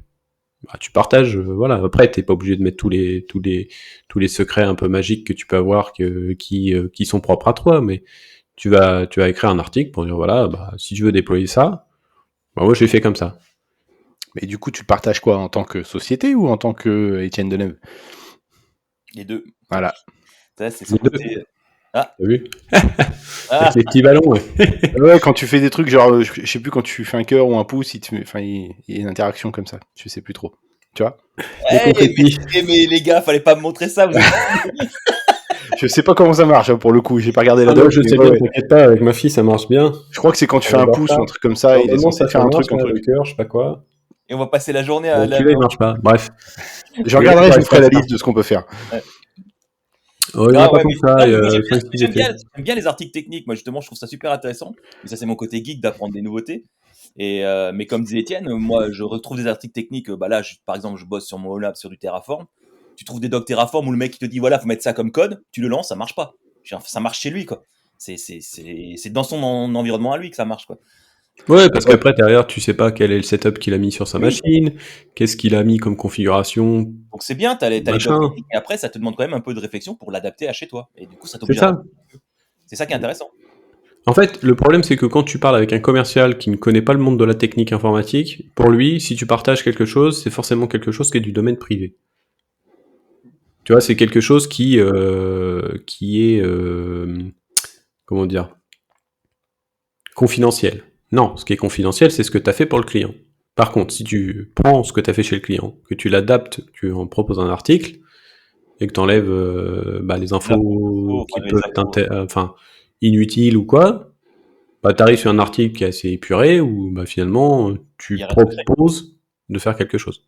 bah, tu partages, voilà. Après, t'es pas obligé de mettre tous les secrets un peu magiques que tu peux avoir qui sont propres à toi, mais tu vas écrire un article pour dire, voilà, bah, si tu veux déployer ça, bah, moi, je l'ai fait comme ça. Mais du coup, tu partages quoi en tant que société ou en tant que Étienne Deneuve? Les deux. Voilà. Ça, c'est son côté. Ah. T'as vu? Ah. Avec les petits ballons, ouais. Ouais, quand tu fais des trucs genre, je sais plus, quand tu fais un cœur ou un pouce, il y a une interaction comme ça. Je sais plus trop. Tu vois? Mais les gars, fallait pas me montrer ça. Vous êtes... Je sais pas comment ça marche, hein, pour le coup. J'ai pas regardé la doc. doc. Je sais bien, t'inquiète pas, avec ma fille, ça marche bien. Je crois que c'est quand tu fais un pouce ou un truc comme ça, il est censé faire un truc. Le cœur, je sais pas quoi. Et on va passer la journée à... Celui-là, il marche pas. Bref. Je regarderai, je vous ferai la liste de ce qu'on peut faire. Ouais. Il y en a pas comme ça. J'aime bien les articles techniques. Moi, justement, je trouve ça super intéressant. Mais ça, c'est mon côté geek d'apprendre des nouveautés. Mais comme disait Étienne, moi, je retrouve des articles techniques. Bah là, par exemple, je bosse sur mon lab sur du Terraform. Tu trouves des docs Terraform où le mec il te dit voilà, faut mettre ça comme code. Tu le lances, ça marche pas. Ça marche chez lui, quoi. C'est dans son environnement à lui que ça marche, quoi. Ouais, parce qu'après, derrière, tu sais pas quel est le setup qu'il a mis sur sa machine, qu'est-ce qu'il a mis comme configuration. Donc c'est bien, t'as les docs techniques, et après, ça te demande quand même un peu de réflexion pour l'adapter à chez toi. Et du coup, ça t'oblige à... C'est ça qui est intéressant. En fait, le problème, c'est que quand tu parles avec un commercial qui ne connaît pas le monde de la technique informatique, pour lui, si tu partages quelque chose, c'est forcément quelque chose qui est du domaine privé. Tu vois, c'est quelque chose qui est comment dire, confidentiel. Non, ce qui est confidentiel, c'est ce que tu as fait pour le client. Par contre, si tu prends ce que tu as fait chez le client, que tu l'adaptes, tu en proposes un article, et que tu enlèves les infos qui peuvent être inutiles ou quoi, bah, tu arrives sur un article qui est assez épuré, où bah, finalement, tu proposes de faire quelque chose.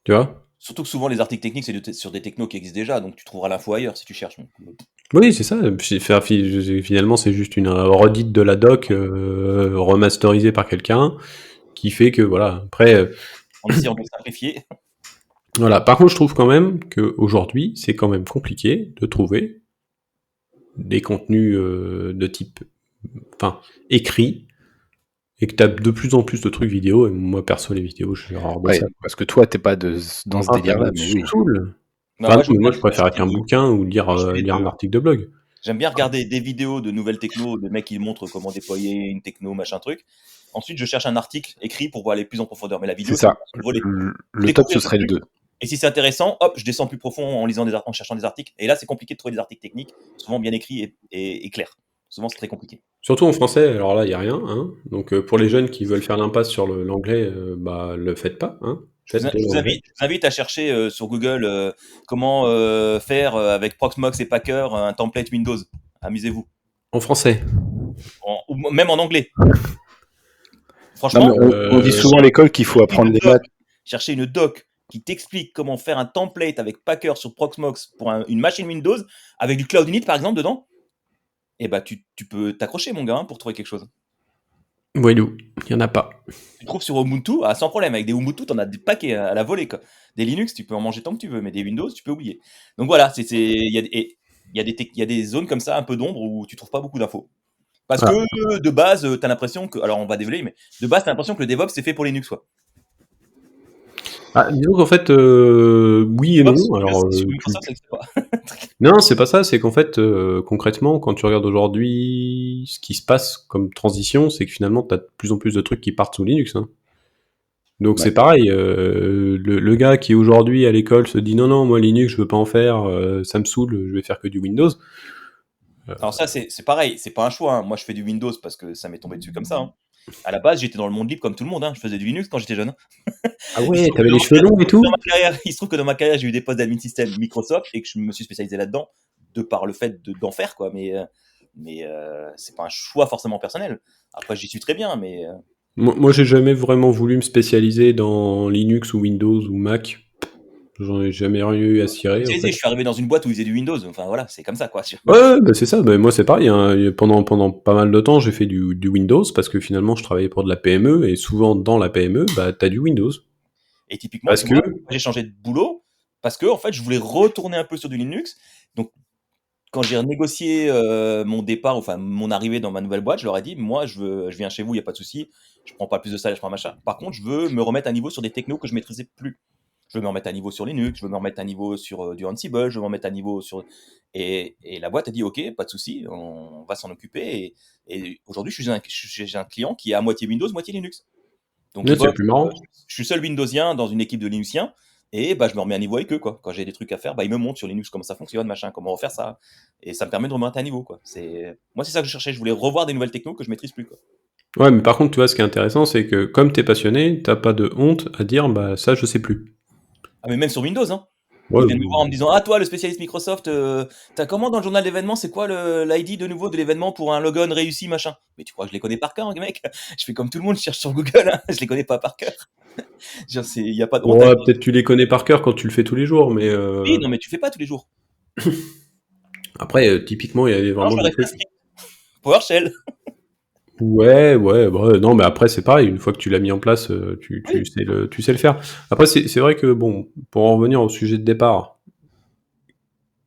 Tu vois ? Surtout que souvent, les articles techniques, c'est sur des technos qui existent déjà, donc tu trouveras l'info ailleurs si tu cherches. Oui, c'est ça. Finalement, c'est juste une redite de la doc remasterisée par quelqu'un qui fait que, voilà, après... En essayant de simplifier. Voilà. Par contre, je trouve quand même qu'aujourd'hui, c'est quand même compliqué de trouver des contenus de type écrit, et que tu as de plus en plus de trucs vidéo, et moi, perso, les vidéos, je suis rare de ça. Parce que toi, t'es pas dans ce délire-là, mais oui. Moi, je préfère écrire un bouquin ou lire un article de blog. J'aime bien regarder des vidéos de nouvelles techno, de mecs qui montrent comment déployer une techno, machin truc. Ensuite, je cherche un article écrit pour aller plus en profondeur. Mais la vidéo, c'est ça. Le top, ce serait le 2. Et si c'est intéressant, hop, je descends plus profond en cherchant des articles. Et là, c'est compliqué de trouver des articles techniques, souvent bien écrits et clairs. Souvent, c'est très compliqué. Surtout en français, alors là, il n'y a rien. Hein. Donc, pour les jeunes qui veulent faire l'impasse sur l'anglais, le faites pas. Hein. Je vous invite à chercher sur Google comment faire avec Proxmox et Packer un template Windows. Amusez-vous. En français. Ou même en anglais. Franchement, on dit souvent à l'école qu'il faut apprendre des maths. Chercher une doc qui t'explique comment faire un template avec Packer sur Proxmox pour une machine Windows avec du Cloud Init par exemple dedans. Et bah tu peux t'accrocher mon gars pour trouver quelque chose. Voyou, il y en a pas. Tu trouves sur Ubuntu, sans problème. Avec des Ubuntu, t'en as des paquets à la volée, quoi. Des Linux, tu peux en manger tant que tu veux, mais des Windows, tu peux oublier. Donc voilà, il y a des zones comme ça, un peu d'ombre, où tu trouves pas beaucoup d'infos. Parce Ah. que de base, t'as l'impression que. Alors on va dévoiler, mais de base, t'as l'impression que le DevOps c'est fait pour Linux, quoi. Disons qu'en fait, oui et non. DevOps, Alors, sur Microsoft, ça n'existe pas. non, c'est pas ça. C'est qu'en fait, concrètement, quand tu regardes aujourd'hui, ce qui se passe comme transition, c'est que finalement, t'as de plus en plus de trucs qui partent sous Linux. Hein. Donc Ouais. c'est pareil. Le gars qui aujourd'hui à l'école se dit non, non, moi Linux, je veux pas en faire, ça me saoule, je vais faire que du Windows. Alors ça, c'est pareil, c'est pas un choix. Hein. Moi, je fais du Windows parce que ça m'est tombé dessus comme ça. Hein. À la base, j'étais dans le monde libre comme tout le monde. Hein. Je faisais du Linux quand j'étais jeune. Ah Il se ouais, trouve t'avais que les cheveux longs et tout. il se trouve que dans ma carrière, j'ai eu des postes d'admin système Microsoft et que je me suis spécialisé là-dedans de par le fait d'en faire, quoi. Mais c'est pas un choix forcément personnel. Après, j'y suis très bien, mais Moi, j'ai jamais vraiment voulu me spécialiser dans Linux ou Windows ou Mac. J'en ai jamais rien eu à cirer, en je fait. suis arrivé dans une boîte où ils faisaient du Windows. Enfin voilà, c'est comme ça, quoi. Ouais, bah c'est ça. Bah, moi, c'est pareil. Hein. Pendant pas mal de temps, j'ai fait du Windows parce que finalement, je travaillais pour de la PME et souvent dans la PME, bah, t'as du Windows. Et typiquement, Parce tu que, vois, j'ai changé de boulot parce que en fait, je voulais retourner un peu sur du Linux. Donc, quand j'ai renégocié mon départ, enfin mon arrivée dans ma nouvelle boîte, je leur ai dit, moi, je viens chez vous, il y a pas de souci. Je prends pas plus de salaire, je prends machin. Par contre, je veux me remettre à niveau sur des technos que je maîtrisais plus. Je veux me remettre à niveau sur Linux, je veux me remettre à niveau sur du Ansible, je veux me remettre à niveau sur. Et la boîte a dit, ok, pas de souci, on va s'en occuper. Et aujourd'hui, j'ai un client qui est à moitié Windows, moitié Linux. Donc, c'est plus marrant. je suis seul Windowsien dans une équipe de Linuxiens. Et bah, je me remets à niveau avec eux, quoi. Quand j'ai des trucs à faire, bah, ils me montrent sur Linux comment ça fonctionne, machin, comment refaire ça. Et ça me permet de remettre à niveau, quoi. Moi, c'est ça que je cherchais. Je voulais revoir des nouvelles technos que je maîtrise plus, quoi. Ouais, mais par contre, tu vois, ce qui est intéressant, c'est que comme t'es passionné, t'as pas de honte à dire, bah, ça, je sais plus. Ah, mais même sur Windows, hein. Ouais, Ils viennent me voir en me disant, ah, toi, le spécialiste Microsoft, t'as comment dans le journal d'événements, c'est quoi l'ID de nouveau de l'événement pour un logon réussi, machin? Mais tu crois que je les connais par cœur, mec? Je fais comme tout le monde, je cherche sur Google, hein. Je les connais pas par cœur. Il y a pas de honte à ouais, dire. peut-être tu les connais par cœur quand tu le fais tous les jours, mais Oui, non, mais tu fais pas tous les jours. après, typiquement, il y avait Alors, vraiment je des leur ai fait un trucs. script. PowerShell. Ouais, bah, non, mais après, c'est pareil, une fois que tu l'as mis en place, Oui. tu sais le faire. Après, c'est vrai que, bon, pour en revenir au sujet de départ,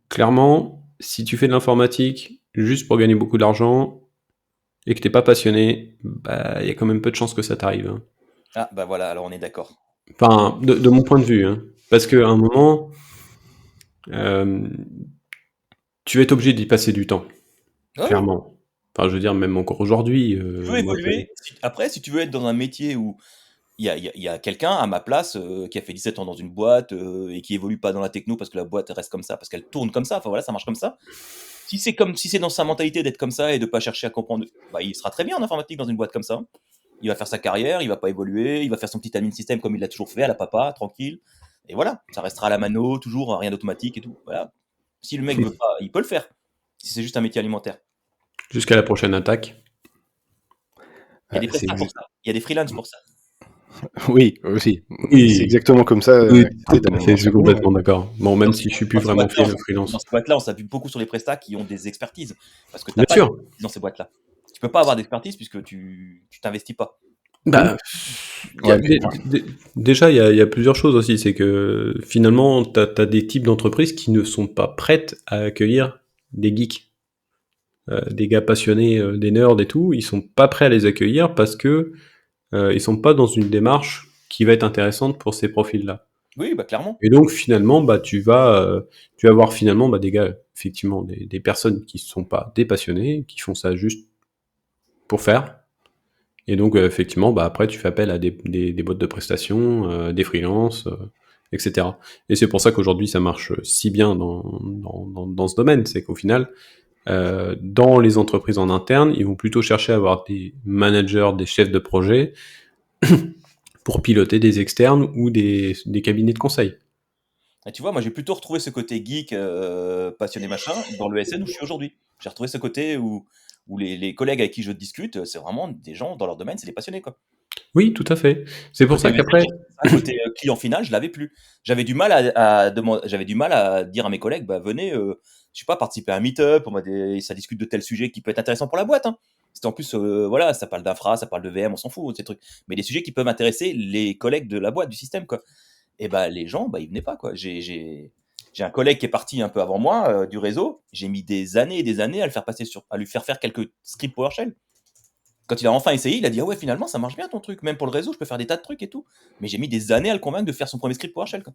clairement, si tu fais de l'informatique juste pour gagner beaucoup d'argent et que t'es pas passionné, bah, il y a quand même peu de chances que ça t'arrive. Hein. Ah, bah voilà, alors on est d'accord. Enfin, de mon point de vue, hein. Parce qu'à un moment, euh, tu vas être obligé d'y passer du temps, Ouais, clairement. Enfin, je veux dire, même encore aujourd'hui, tu veux moi, évoluer. Après, si tu veux être dans un métier où il y a quelqu'un à ma place qui a fait 17 ans dans une boîte et qui évolue pas dans la techno parce que la boîte reste comme ça, parce qu'elle tourne comme ça, enfin voilà, ça marche comme ça. Si c'est dans sa mentalité d'être comme ça et de pas chercher à comprendre, bah, il sera très bien en informatique dans une boîte comme ça. Hein. Il va faire sa carrière, il va pas évoluer, il va faire son petit admin système comme il l'a toujours fait à la papa, tranquille. Et voilà, ça restera à la mano, toujours rien d'automatique et tout. Voilà. Si le mec veut pas, il peut le faire. Si c'est juste un métier alimentaire. jusqu'à la prochaine attaque. Il y a des C'est prestats pour ça. Il y a des freelances pour ça. Oui, aussi. Oui. C'est exactement comme ça. Oui, C'était tout dans à fait, mon je suis ancien boulot. complètement d'accord. Bon, même si je suis plus Dans ces vraiment boîtes-là, freelance. dans ces boîtes-là, on s'appuie beaucoup sur les prestats qui ont des expertises. Parce que tu Bien n'as pas sûr. d'expertise dans ces boîtes-là. Tu peux pas avoir d'expertise puisque tu t'investis pas. Bah, Ouais, mais déjà, il y a plusieurs choses aussi. C'est que finalement, t'as des types d'entreprises qui ne sont pas prêtes à accueillir des geeks, des gars passionnés, des nerds et tout. Ils sont pas prêts à les accueillir parce que ils sont pas dans une démarche qui va être intéressante pour ces profils-là. Oui, bah clairement. Et donc finalement, bah tu vas avoir finalement bah, des gars, effectivement, des personnes qui sont pas des passionnés, qui font ça juste pour faire. Et donc effectivement, bah après tu fais appel à des boîtes de prestations, des freelances, etc. Et c'est pour ça qu'aujourd'hui ça marche si bien dans ce domaine, c'est qu'au final, dans les entreprises en interne, ils vont plutôt chercher à avoir des managers, des chefs de projet pour piloter des externes ou des cabinets de conseil. Et tu vois, moi j'ai plutôt retrouvé ce côté geek, passionné machin, dans le SN où je suis aujourd'hui. J'ai retrouvé ce côté où les collègues avec qui je discute, c'est vraiment des gens dans leur domaine, c'est des passionnés, quoi. Oui, tout à fait. C'est pour Côté ça ESN, qu'après, côté client final, je l'avais plus. J'avais du mal à dire à mes collègues, bah venez, je sais pas, participer à un meet-up, ça discute de tel sujet qui peut être intéressant pour la boîte. Hein. C'était en plus, voilà, ça parle d'infra, ça parle de VM, on s'en fout, ces trucs. Mais des sujets qui peuvent intéresser les collègues de la boîte, du système, quoi. Et bah, les gens, bah, ils venaient pas, quoi. J'ai un collègue qui est parti un peu avant moi, du réseau. J'ai mis des années et des années à le faire passer à lui faire faire quelques scripts PowerShell. Quand il a enfin essayé, il a dit: ah ouais, finalement, ça marche bien ton truc. Même pour le réseau, je peux faire des tas de trucs et tout. Mais j'ai mis des années à le convaincre de faire son premier script PowerShell, quoi.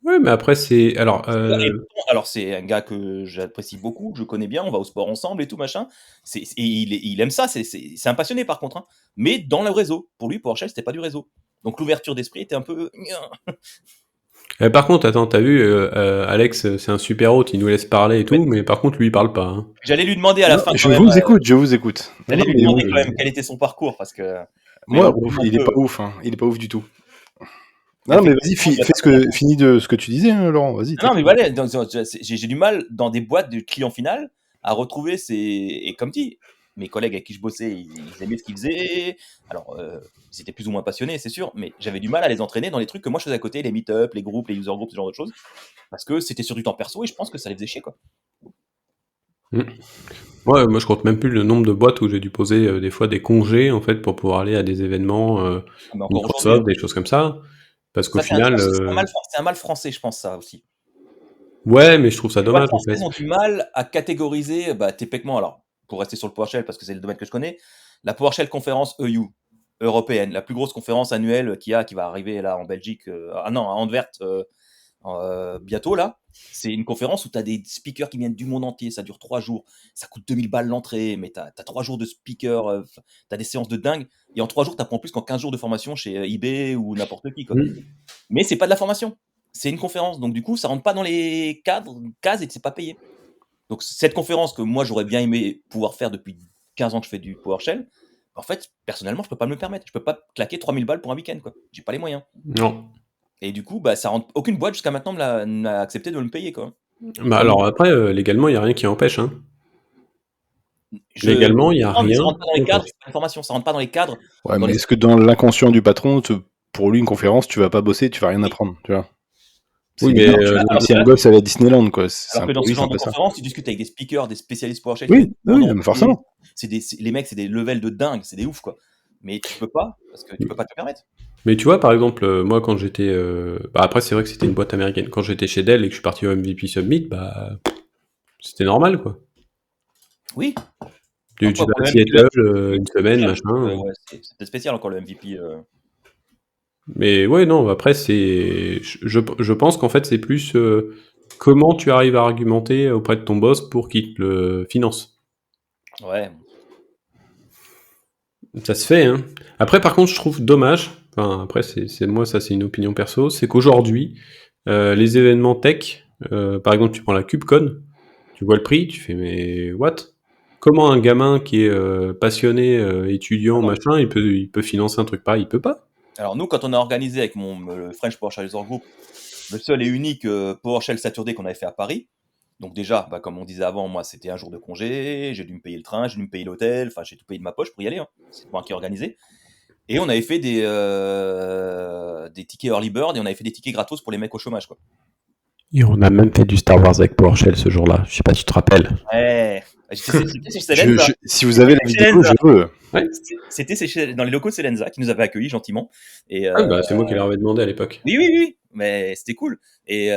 Ouais, mais après, c'est. Alors, Alors, c'est un gars que j'apprécie beaucoup, que je connais bien, on va au sport ensemble et tout, machin. Et il aime ça, c'est un passionné par contre, hein. Mais dans le réseau. Pour lui, PowerShell, c'était pas du réseau. Donc l'ouverture d'esprit était un peu. par contre, attends, t'as vu, Alex, c'est un super hôte, il nous laisse parler et tout, mais par contre, lui, il parle pas. Hein. J'allais lui demander à la Non, fin. je Quand même, vous écoute, je vous écoute. j'allais Non, lui mais demander oui, quand même quel était son parcours, parce que. Mais moi, on il est peut- pas ouf, hein. Il est pas ouf du tout. mais Non, mais vas-y, effectivement, finis de ce que tu disais, hein, Laurent. Vas-y. non, mais voilà, j'ai du mal dans des boîtes de client final à retrouver ces. Et comme dit, mes collègues avec qui je bossais, ils aimaient ce qu'ils faisaient. Alors, ils étaient plus ou moins passionnés, c'est sûr, mais j'avais du mal à les entraîner dans les trucs que moi je faisais à côté, les meet-up, les groupes, les user groups, ce genre de choses, parce que c'était sur du temps perso et je pense que ça les faisait chier, quoi. Ouais, moi je compte même plus le nombre de boîtes où j'ai dû poser des fois des congés en fait pour pouvoir aller à des événements Mais encore aujourd'hui, Microsoft, des choses comme ça. Parce qu'au ça final, c'est un mal français, je pense, ça aussi. ouais, mais je trouve ça Les boîtes dommage en fait. françaises ont du mal à catégoriser, bah, typiquement, alors, pour rester sur le PowerShell, parce que c'est le domaine que je connais, la PowerShell conférence EU, européenne, la plus grosse conférence annuelle qui va arriver là en Belgique, à Anvers, bientôt là. C'est une conférence où tu as des speakers qui viennent du monde entier, ça dure 3 jours, ça coûte 2000 balles l'entrée, mais tu as 3 jours de speakers, tu as des séances de dingue, et en 3 jours, tu apprends plus qu'en 15 jours de formation chez eBay ou n'importe qui, quoi. Mais c'est pas de la formation, c'est une conférence, donc du coup, ça rentre pas dans les cases et c'est pas payé. Donc cette conférence que moi j'aurais bien aimé pouvoir faire depuis 15 ans que je fais du PowerShell, en fait, personnellement, je peux pas me le permettre. Je peux pas claquer 3000 balles pour un week-end, quoi. J'ai pas les moyens. Non. Et du coup, bah, ça rentre. Aucune boîte jusqu'à maintenant n'a accepté de me payer, quoi. Bah alors après, légalement, il n'y a rien qui empêche. Hein. Je... Légalement, il n'y a Non, mais rien. ça rentre pas dans les cadres, c'est pas une formation, ça rentre pas dans les cadres. Ouais, dans mais les- est-ce que dans l'inconscient du patron, pour lui, une conférence, tu vas pas bosser, tu vas rien apprendre, tu vois? Oui, C'est mais comme si un gosse allait à Disneyland, quoi. Alors que dans Oui, ce c'est un genre de peu ça. conférence, tu discutes avec des speakers, des spécialistes PowerShell, Oui, du oui, monde mais entier. forcément. Les mecs, c'est des levels de dingue, c'est des ouf, quoi. Mais tu peux pas, parce que tu peux pas te le permettre. Mais tu vois, par exemple, moi, quand j'étais... bah, après, c'est vrai que c'était une boîte américaine. Quand j'étais chez Dell et que je suis parti au MVP Summit, bah, c'était normal, quoi. Oui. Tu Encore, vas pour à le MVP, Seattle, une semaine, machin. ouais, c'était spécial encore le MVP. Mais ouais, non, après, c'est... Je pense qu'en fait, c'est plus comment tu arrives à argumenter auprès de ton boss pour qu'il te le finance. Ouais. Ça se fait, hein. Après, par contre, je trouve dommage, enfin, après, c'est moi, ça, c'est une opinion perso, c'est qu'aujourd'hui, les événements tech, par exemple, tu prends la CubeCon, tu vois le prix, tu fais, mais what? Comment un gamin qui est passionné, étudiant, Non. machin, il peut financer un truc pareil? Il peut pas. Alors nous, quand on a organisé avec le French PowerShell User Group, le seul et unique PowerShell Saturday qu'on avait fait à Paris. Donc déjà, bah, comme on disait avant, moi c'était un jour de congé, j'ai dû me payer le train, j'ai dû me payer l'hôtel, enfin j'ai tout payé de ma poche pour y aller, hein. C'est moi qui ai organisé. Et on avait fait des tickets early bird et on avait fait des tickets gratos pour les mecs au chômage, quoi. Et on a même fait du Star Wars avec PowerShell ce jour-là, je sais pas si tu te rappelles. Ouais. C'était chez Selenza. Si vous avez la C'était vidéo, Selenza. je veux. Ouais. C'était dans les locaux de Selenza qui nous avait accueillis gentiment. Et, Ah, bah, c'est moi qui leur avais demandé à l'époque. oui, mais c'était cool. Et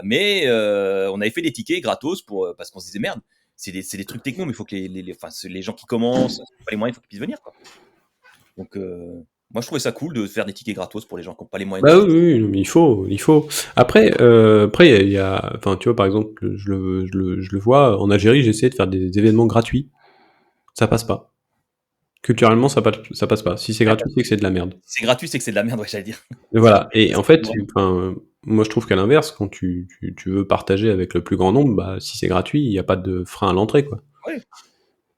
mais on avait fait des tickets gratos parce qu'on se disait merde, c'est des trucs techno, mais il faut que les gens qui commencent, pas les moyens, il faut qu'ils puissent venir, quoi. Donc moi je trouvais ça cool de faire des tickets gratos pour les gens qui n'ont pas les moyens. Bah oui, mais il faut. Après, il y a, enfin, tu vois, par exemple, je le vois, en Algérie, j'ai essayé de faire des événements gratuits, ça passe pas. Culturellement, ça passe pas. Si c'est gratuit, c'est que c'est de la merde. Si c'est gratuit, c'est que c'est de la merde, ouais, j'allais dire. Et voilà. Et en fait, enfin, moi je trouve qu'à l'inverse, quand tu veux partager avec le plus grand nombre, bah si c'est gratuit, il n'y a pas de frein à l'entrée, quoi. Oui.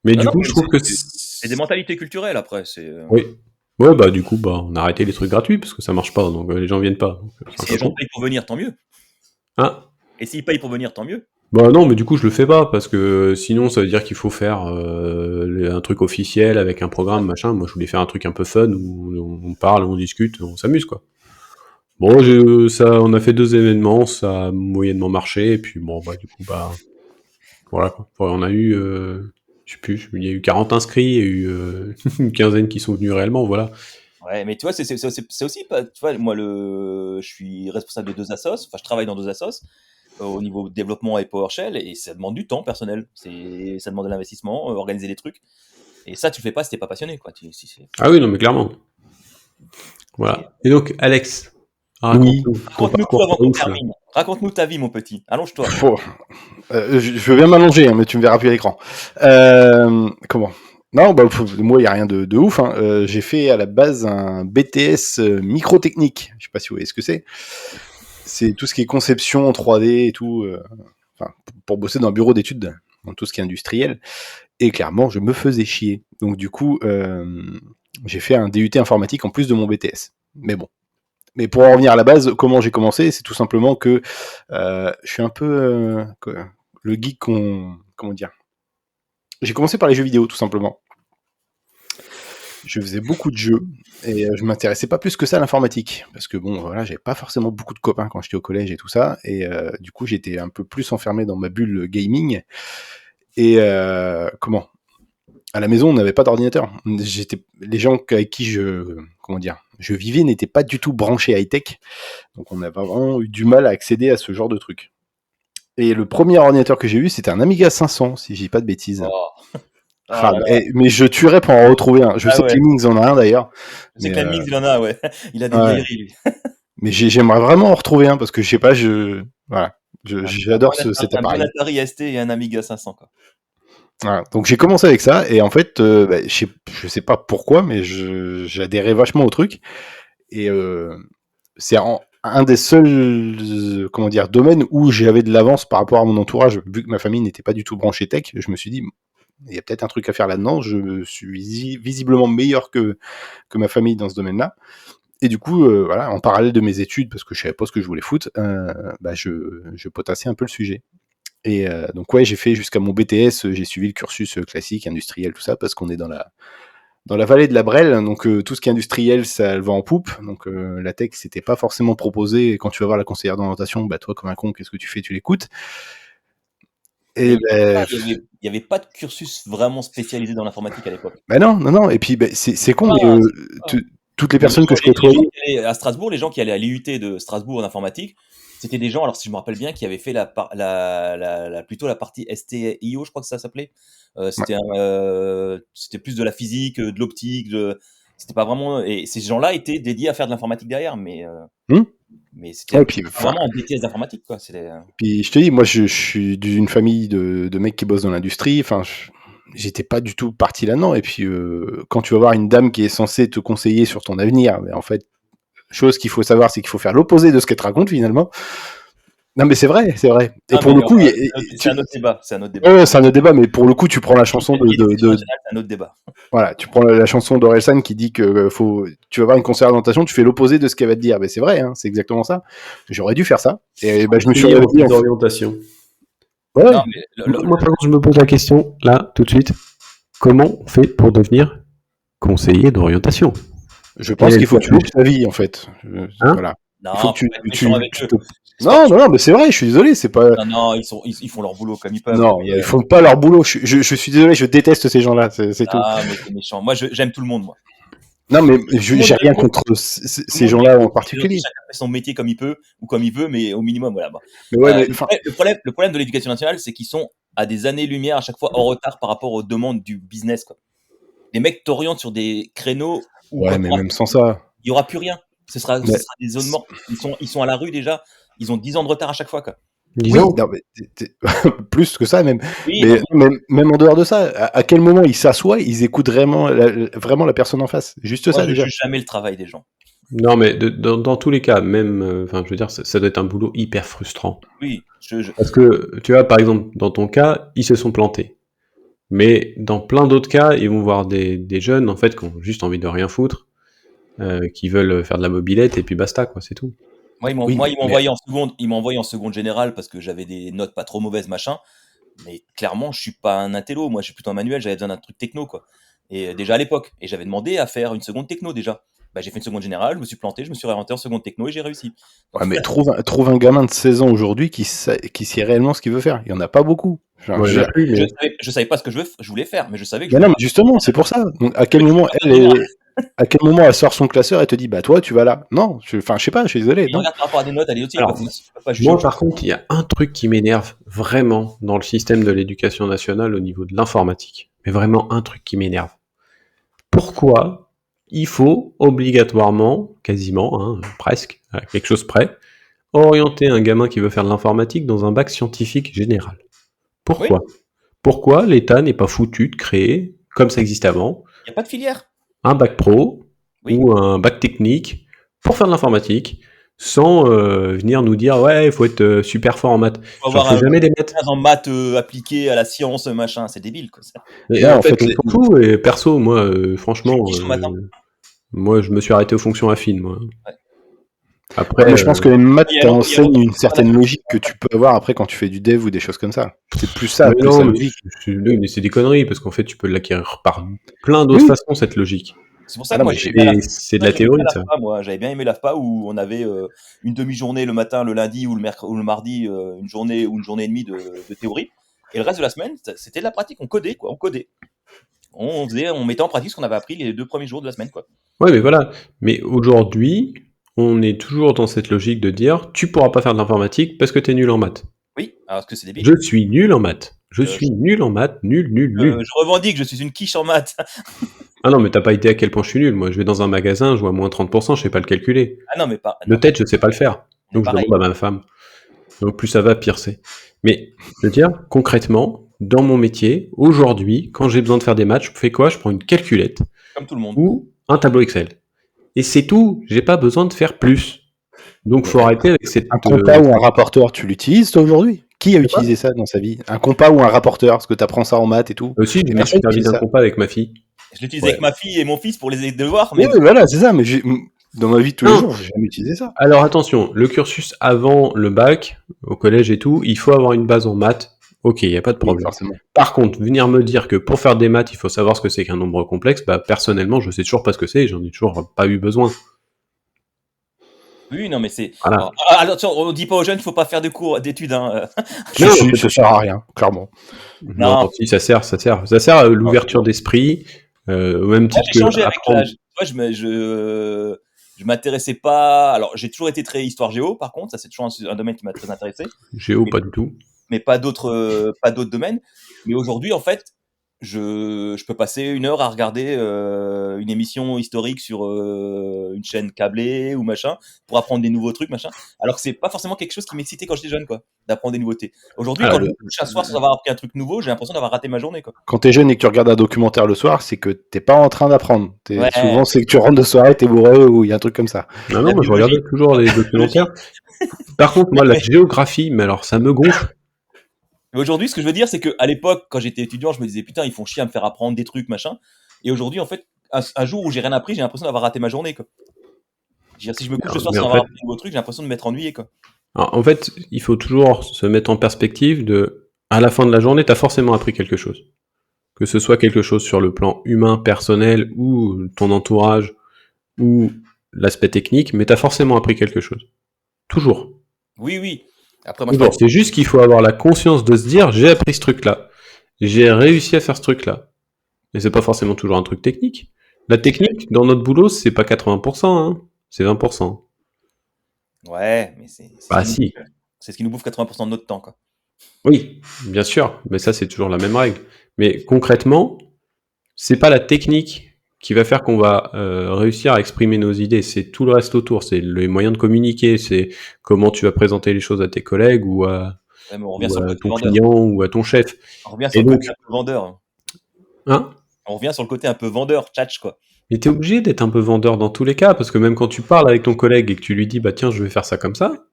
Mais Non, du non, coup, mais je trouve que c'est des mentalités culturelles après. oui. Ouais, bah du coup, bah on a arrêté les trucs gratuits parce que ça marche pas, donc les gens viennent pas. Donc, Si les gens payent pour venir, tant mieux. Hein? Et s'ils payent pour venir, tant mieux. Bah non, mais du coup je le fais pas parce que sinon ça veut dire qu'il faut faire un truc officiel avec un programme machin. Moi je voulais faire un truc un peu fun où on parle, on discute, on s'amuse, quoi. Bon, on a fait 2 événements, ça a moyennement marché et puis bon bah du coup bah voilà, quoi. On a eu je sais plus, il y a eu 40 inscrits, il y a eu une quinzaine qui sont venus réellement, voilà. Ouais, mais tu vois, c'est aussi pas. Tu vois, moi, je suis responsable de 2 assos, enfin, je travaille dans 2 assos au niveau développement et PowerShell, et ça demande du temps personnel. Ça demande de l'investissement, organiser les trucs. Et ça, tu le fais pas si t'es pas passionné, quoi. Ah oui, non, mais clairement. Voilà. Et donc, Alex, Oui. raconte-nous ton Raconte-nous tout parcours avant de qu'on ouf, là. termine. Raconte-nous ta vie, mon petit. Allonge-toi. Je veux bien m'allonger, hein, mais tu me verras plus à l'écran. Comment? Non, bah, moi, il n'y a rien de ouf. Hein. J'ai fait à la base un BTS microtechnique. Je sais pas si vous voyez ce que c'est. C'est tout ce qui est conception 3D et tout. Enfin, pour bosser dans un bureau d'études, dans tout ce qui est industriel. Et clairement, je me faisais chier. Donc, du coup, j'ai fait un DUT informatique en plus de mon BTS. Mais bon. Mais pour en revenir à la base, comment j'ai commencé, c'est tout simplement que je suis un peu le geek comment dire. J'ai commencé par les jeux vidéo, tout simplement. Je faisais beaucoup de jeux et je m'intéressais pas plus que ça à l'informatique parce que bon, voilà, j'avais pas forcément beaucoup de copains quand j'étais au collège et tout ça et du coup, j'étais un peu plus enfermé dans ma bulle gaming et comment à la maison, on n'avait pas d'ordinateur. Les gens avec qui je vivais n'étaient pas du tout branchés high-tech. Donc on a vraiment eu du mal à accéder à ce genre de truc. Et le premier ordinateur que j'ai eu, c'était un Amiga 500, si je dis pas de bêtises. Oh. Ah là là. Mais je tuerais pour en retrouver un. Je sais ouais. que Lemmings en a un d'ailleurs. Je sais Mais, que la Mix, il en a, ouais. Il a des ouais. vieilleries, lui. Mais j'aimerais vraiment en retrouver un parce que je sais pas, voilà. J'adore cet Un bon appareil. Atari ST et un Amiga 500, quoi. Voilà. Donc j'ai commencé avec ça et en fait, je sais pas pourquoi, mais j'adhérais vachement au truc. Et c'est un des seuls comment dire, domaines où j'avais de l'avance par rapport à mon entourage. Vu que ma famille n'était pas du tout branchée tech, je me suis dit, il y a peut-être un truc à faire là-dedans. Je suis visiblement meilleur que ma famille dans ce domaine-là. Et du coup, voilà, en parallèle de mes études, parce que je savais pas ce que je voulais foutre, je potassais un peu le sujet. Et donc ouais, j'ai fait jusqu'à mon BTS, j'ai suivi le cursus classique, industriel, tout ça, parce qu'on est dans la vallée de la Brelle, donc tout ce qui est industriel, ça le va en poupe. Donc la tech, c'était pas forcément proposé. Et quand tu vas voir la conseillère d'orientation, bah toi, comme un con, qu'est-ce que tu fais? Tu l'écoutes. Et Il y avait pas de cursus vraiment spécialisé dans l'informatique à l'époque. bah non. Et puis c'est con, mais toutes les personnes que je Les gens côtoyais. qui allaient à Strasbourg, les gens qui allaient à l'IUT de Strasbourg en informatique, c'était des gens, alors si je me rappelle bien, qui avaient fait plutôt la partie STIO, je crois que ça s'appelait. C'était plus de la physique, de l'optique, c'était pas vraiment. Et ces gens-là étaient dédiés à faire de l'informatique derrière, mais c'était vraiment un BTS d'informatique, quoi. Puis je te dis, moi je suis d'une famille de mecs qui bossent dans l'industrie. Enfin, j'étais pas du tout parti là-dedans. Et puis quand tu vas voir une dame qui est censée te conseiller sur ton avenir, mais en fait, chose qu'il faut savoir, c'est qu'il faut faire l'opposé de ce qu'elle te raconte finalement. Non, mais c'est vrai. Et pour le coup, c'est un autre débat. C'est un autre débat, mais pour le coup, tu prends la chanson c'est un autre débat. Voilà, tu prends la chanson d'Orelsan qui dit que tu vas voir une conseillère d'orientation, tu fais l'opposé de ce qu'elle va te dire. Mais c'est vrai, hein, c'est exactement ça. J'aurais dû faire ça. Et je me suis réveillé d'orientation. Ouais. Non, moi, par contre, je me pose la question, là, tout de suite. Comment on fait pour devenir conseiller d'orientation? Je pense qu'il faut que tu loues ta vie, en fait. Voilà. Non, il faut que tu Non, mais c'est vrai, je suis désolé, c'est pas. Non, ils font leur boulot comme ils peuvent. Non, ils font pas leur boulot. Je suis désolé, je déteste ces gens-là, c'est tout. Ah, mais c'est méchant. Moi, j'aime tout le monde, moi. Non, mais j'ai rien contre ces gens-là en particulier. Chacun fait son métier comme il peut ou comme il veut, mais au minimum, voilà. Mais ouais, le problème de l'éducation nationale, c'est qu'ils sont à des années-lumière à chaque fois en retard par rapport aux demandes du business, quoi. Les mecs t'orientent sur des créneaux où ouais, mais même sans ça, il y aura plus rien. Ce sera des zones mortes. Ils sont à la rue déjà. Ils ont 10 ans de retard à chaque fois, quoi. 10 ans. Non, mais plus que ça même. Oui, mais même en dehors de ça, à quel moment ils s'assoient, ils écoutent vraiment la personne en face. Juste ça déjà. Je juge jamais le travail des gens. Non, mais dans tous les cas, même, je veux dire, ça doit être un boulot hyper frustrant. Oui. Parce que tu vois, par exemple, dans ton cas, ils se sont plantés. Mais dans plein d'autres cas, ils vont voir des jeunes en fait qui ont juste envie de rien foutre, qui veulent faire de la mobilette et puis basta, quoi, c'est tout. Moi, ils m'ont envoyé en seconde générale parce que j'avais des notes pas trop mauvaises, machin. Mais clairement, je suis pas un intello. Moi, je suis plutôt un manuel. J'avais besoin d'un truc techno, quoi. Et déjà à l'époque. Et j'avais demandé à faire une seconde techno déjà. J'ai fait une seconde générale, je me suis planté, je me suis réorienté en seconde techno et j'ai réussi. Donc, ouais, mais trouve un gamin de 16 ans aujourd'hui qui sait réellement ce qu'il veut faire. Il y en a pas beaucoup. Enfin, Bon, il y en a plus, mais Je savais pas ce que je voulais faire, mais je savais que mais je non, voulais mais justement, c'est pour ça. Donc, à quel moment à quel moment elle sort son classeur et te dit, bah toi, tu vas là. Non, enfin, je sais pas, je suis désolé. il Non. regarde par rapport à des notes, elle est aussi, alors, quoi. Tu peux pas juger moi, autre par chose. contre, il y a un truc qui m'énerve vraiment dans le système de l'éducation nationale au niveau de l'informatique. Mais vraiment un truc qui m'énerve. Pourquoi il faut obligatoirement, quasiment, hein, presque, à quelque chose près, orienter un gamin qui veut faire de l'informatique dans un bac scientifique général? Oui, Pourquoi? Pourquoi l'État n'est pas foutu de créer, comme ça existe avant, il n'y a pas de filière. un bac pro Oui. ou un bac technique pour faire de l'informatique sans venir nous dire ouais, il faut être super fort en maths. Faut J'en avoir fais jamais des maths. 15 en maths appliquées à la science, machin, c'est débile, quoi. Et Là, en en fait, fait, on s'en fout. Et perso, moi, Je suis franchement, quiche en maths, hein. moi, je me suis arrêté aux fonctions affines, moi. Ouais. Après, moi, je pense que les maths Il y a longtemps t'enseignent une que certaine logique que tu peux avoir après quand tu fais du dev ou des choses comme ça. C'est plus ça, mais plus non, la mais logique. oui, mais c'est des conneries parce qu'en fait, tu peux l'acquérir par plein d'autres Oui. façons cette logique. C'est pour ça Ah que non, moi mais j'ai bien C'est de la théorie, ça. l'AFPA, moi j'avais bien aimé l'AFPA où on avait une demi-journée le matin, le lundi ou le mardi, une journée ou une journée et demie de théorie, et le reste de la semaine c'était de la pratique, on codait quoi, on mettait en pratique ce qu'on avait appris les 2 premiers jours de la semaine quoi. Ouais, mais voilà. Mais aujourd'hui, on est toujours dans cette logique de dire tu pourras pas faire de l'informatique parce que t'es nul en maths. Oui, alors que c'est débile. Je suis nul en maths. Je Euh, suis nul en maths. Nul, nul, nul. je revendique, je suis une quiche en maths. Ah non, mais t'as pas idée à quel point je suis nul. Moi, je vais dans un magasin, je vois moins 30%, je sais pas le calculer. Ah non mais pas De non, tête, je sais pas le faire. on est Donc je pareil. demande à ma femme. Donc plus ça va, pire c'est. Mais je veux dire, concrètement, dans mon métier, aujourd'hui, quand j'ai besoin de faire des maths, je fais quoi? Je prends une calculette Comme tout le monde. ou un tableau Excel. Et c'est tout. J'ai pas besoin de faire plus. Donc faut arrêter avec cette. Un compas ou un rapporteur, tu l'utilises toi aujourd'hui? Qui a utilisé ça dans sa vie? Un compas ou un rapporteur? Parce que tu apprends ça en maths et tout. Aussi, j'ai Personne supervisé utilise un ça. compas avec ma fille. Je l'utilise Ouais. avec ma fille et mon fils pour les devoirs, Oui, mais voilà, c'est ça. Mais dans ma vie de tous les Non. jours, j'ai jamais utilisé ça. Alors attention, le cursus avant le bac, au collège et tout, il faut avoir une base en maths. Ok, il n'y a pas de Oui, problème. forcément. Par contre, venir me dire que pour faire des maths, il faut savoir ce que c'est qu'un nombre complexe, bah personnellement, je sais toujours pas ce que c'est et j'en ai toujours pas eu besoin. oui, non mais c'est Voilà. alors, attention, on dit pas aux jeunes qu'il faut pas faire de cours d'études hein. Si, Non, si, c'est- ça sert à rien, clairement. Non, Non. si, ça sert à l'ouverture d'esprit, au même Moi, titre j'ai que changé avec apprendre. l'âge. Tu vois, je m'intéressais pas. Alors, j'ai toujours été très histoire géo, par contre, ça c'est toujours un domaine qui m'a très intéressé, Géo, pas du tout. mais pas d'autres domaines. Mais aujourd'hui, en fait, je peux passer 1 heure à regarder une émission historique sur une chaîne câblée ou machin pour apprendre des nouveaux trucs, machin. Alors que c'est pas forcément quelque chose qui m'excitait quand j'étais jeune, quoi, d'apprendre des nouveautés. Aujourd'hui, Alors, quand je me couche un soir sans avoir appris un truc nouveau, j'ai l'impression d'avoir raté ma journée, quoi. Quand t'es jeune et que tu regardes un documentaire le soir, c'est que t'es pas en train d'apprendre. Ouais. Souvent, c'est que tu rentres de soirée, t'es bourré ou il y a un truc comme ça. non, La moi je biologie. regardais toujours les documentaires. Par contre, moi, la géographie, mais alors ça me gonfle. Mais aujourd'hui, ce que je veux dire, c'est qu'à l'époque, quand j'étais étudiant, je me disais putain, ils font chier à me faire apprendre des trucs, machin. Et aujourd'hui, en fait, un jour où j'ai rien appris, j'ai l'impression d'avoir raté ma journée, quoi. Je veux dire, si je me couche le soir Mais sans en avoir fait- appris de nouveaux trucs, j'ai l'impression de m'être ennuyé, quoi. Alors, en fait, il faut toujours se mettre en perspective de, à la fin de la journée, t'as forcément appris quelque chose. Que ce soit quelque chose sur le plan humain, personnel, ou ton entourage, ou l'aspect technique, mais t'as forcément appris quelque chose. Toujours. Oui, oui. Après, moi, je Toujours. parlais- C'est juste qu'il faut avoir la conscience de se dire, j'ai appris ce truc-là. J'ai réussi à faire ce truc-là. Et c'est pas forcément toujours un truc technique. La technique, dans notre boulot, c'est pas 80%, hein. C'est 20%. Ouais, mais Bah si. c'est ce qui nous bouffe 80% de notre temps, quoi. Oui, bien sûr, mais ça c'est toujours la même règle. Mais concrètement, c'est pas la technique qui va faire qu'on va réussir à exprimer nos idées, c'est tout le reste autour, c'est les moyens de communiquer, c'est comment tu vas présenter les choses à tes collègues ou à, Ouais, mais on revient ou sur le à côté ton vendeur. client ou à ton chef. On revient sur Et le donc, côté un peu vendeur. hein, On revient sur le côté un peu vendeur, tchatch, quoi. mais t'es obligé d'être un peu vendeur dans tous les cas, parce que même quand tu parles avec ton collègue et que tu lui dis bah tiens je vais faire ça comme ça,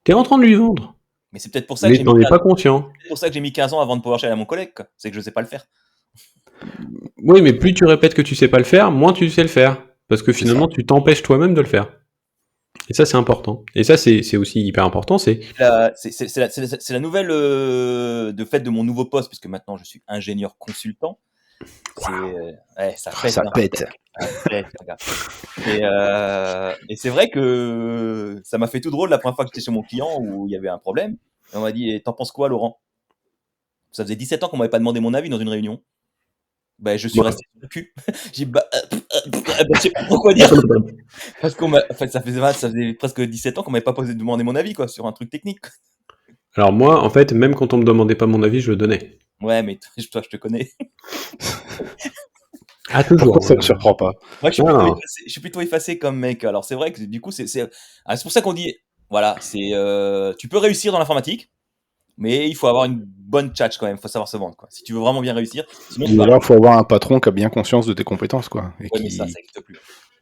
t'es en train de lui vendre, Mais c'est peut-être pour ça que mais j'ai mis t'en es 15 pas conscient. c'est pour ça que j'ai mis 15 ans avant de PowerShell à mon collègue, quoi. C'est que je sais pas le faire. Oui, mais plus tu répètes que tu sais pas le faire, moins tu sais le faire. Parce que C'est finalement, tu t'empêches toi-même de le faire. Et ça, c'est important. Et ça, c'est aussi hyper important. C'est C'est la nouvelle de fait de mon nouveau poste, puisque maintenant je suis ingénieur consultant. Ouais, ça pète. Ça hein. pète. Ça pète, regarde. Et c'est vrai que ça m'a fait tout drôle la première fois que j'étais chez mon client où il y avait un problème. Et on m'a dit, et t'en penses quoi, Laurent? Ça faisait 17 ans qu'on m'avait pas demandé mon avis dans une réunion. Ben, je suis resté sur le cul. J'ai dit, je sais pas trop quoi dire. Parce en fait, ça faisait presque 17 ans qu'on m'avait pas demandé mon avis, quoi, sur un truc technique. Alors moi, en fait, même quand on me demandait pas mon avis, je le donnais. Ouais, mais toi, je te connais. Ah, toujours. Pourquoi ça me surprend pas? Moi, je suis plutôt effacé comme mec. Alors, c'est vrai que du coup, c'est pour ça qu'on dit, voilà, tu peux réussir dans l'informatique, mais il faut avoir une bonne tchatch quand même. Il faut savoir se vendre, quoi. Si tu veux vraiment bien réussir. Sinon, il faut avoir un patron qui a bien conscience de tes compétences, quoi. Mais ça n'existe plus.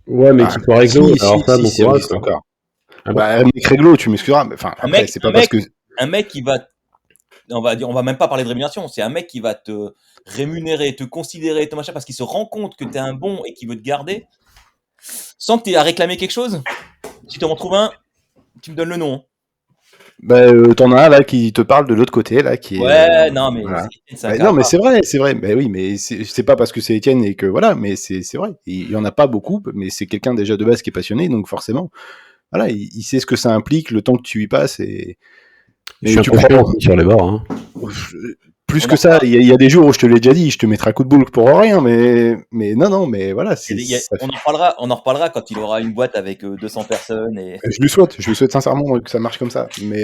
Ouais, mais qui soit réglo. Alors ça, bon courage. Encore. Bah, mec réglo, tu m'excuseras. Mais enfin, après, c'est pas parce que un mec qui va, on va même pas parler de rémunération. C'est un mec qui va te rémunérer, te considérer, te machin, parce qu'il se rend compte que t'es un bon et qu'il veut te garder, sans que t'aies à réclamer quelque chose. Si tu en trouves un, tu me donnes le nom. Bah, t'en as un là qui te parle de l'autre côté là, qui est. Ouais, non, mais voilà. Non, mais c'est vrai. Mais oui, mais c'est pas parce que c'est Étienne et que voilà, mais c'est vrai. Il y en a pas beaucoup, mais c'est quelqu'un déjà de base qui est passionné, donc forcément, voilà, il sait ce que ça implique, le temps que tu y passes et. Mais tu crois sur les bords. Hein. Plus que ça, il y a des jours où je te l'ai déjà dit, je te mettrai un coup de boule pour rien, mais non, mais voilà. On en reparlera quand il aura une boîte avec 200 personnes. Et... Je lui souhaite sincèrement que ça marche comme ça. Mais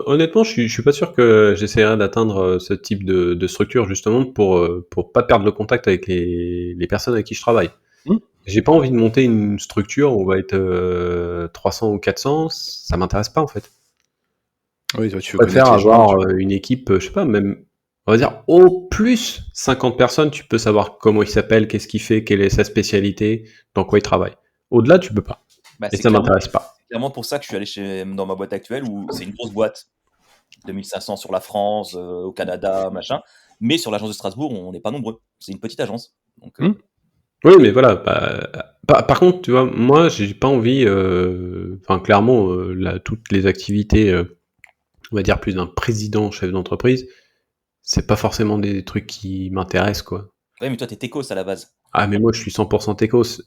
honnêtement, je suis pas sûr que j'essaierai d'atteindre ce type de structure justement pour pas perdre le contact avec les personnes avec qui je travaille. J'ai pas envie de monter une structure où on va être 300 ou 400, ça m'intéresse pas en fait. Oui, toi, tu veux préfère avoir une équipe, je sais pas, même, on va dire, au plus 50 personnes, tu peux savoir comment il s'appelle, qu'est-ce qu'il fait, quelle est sa spécialité, dans quoi il travaille. Au-delà, tu peux pas. Et ça m'intéresse pas. C'est clairement pour ça que je suis allé dans ma boîte actuelle, où c'est une grosse boîte, 2500 sur la France, au Canada, machin, mais sur l'agence de Strasbourg, on n'est pas nombreux. C'est une petite agence. Donc, oui, mais voilà. Par contre, tu vois, moi, j'ai pas envie, clairement, toutes les activités, on va dire plus d'un président, chef d'entreprise, c'est pas forcément des trucs qui m'intéressent, quoi. Oui, mais toi, t'es techos à la base. Ah, mais moi, je suis 100% techos.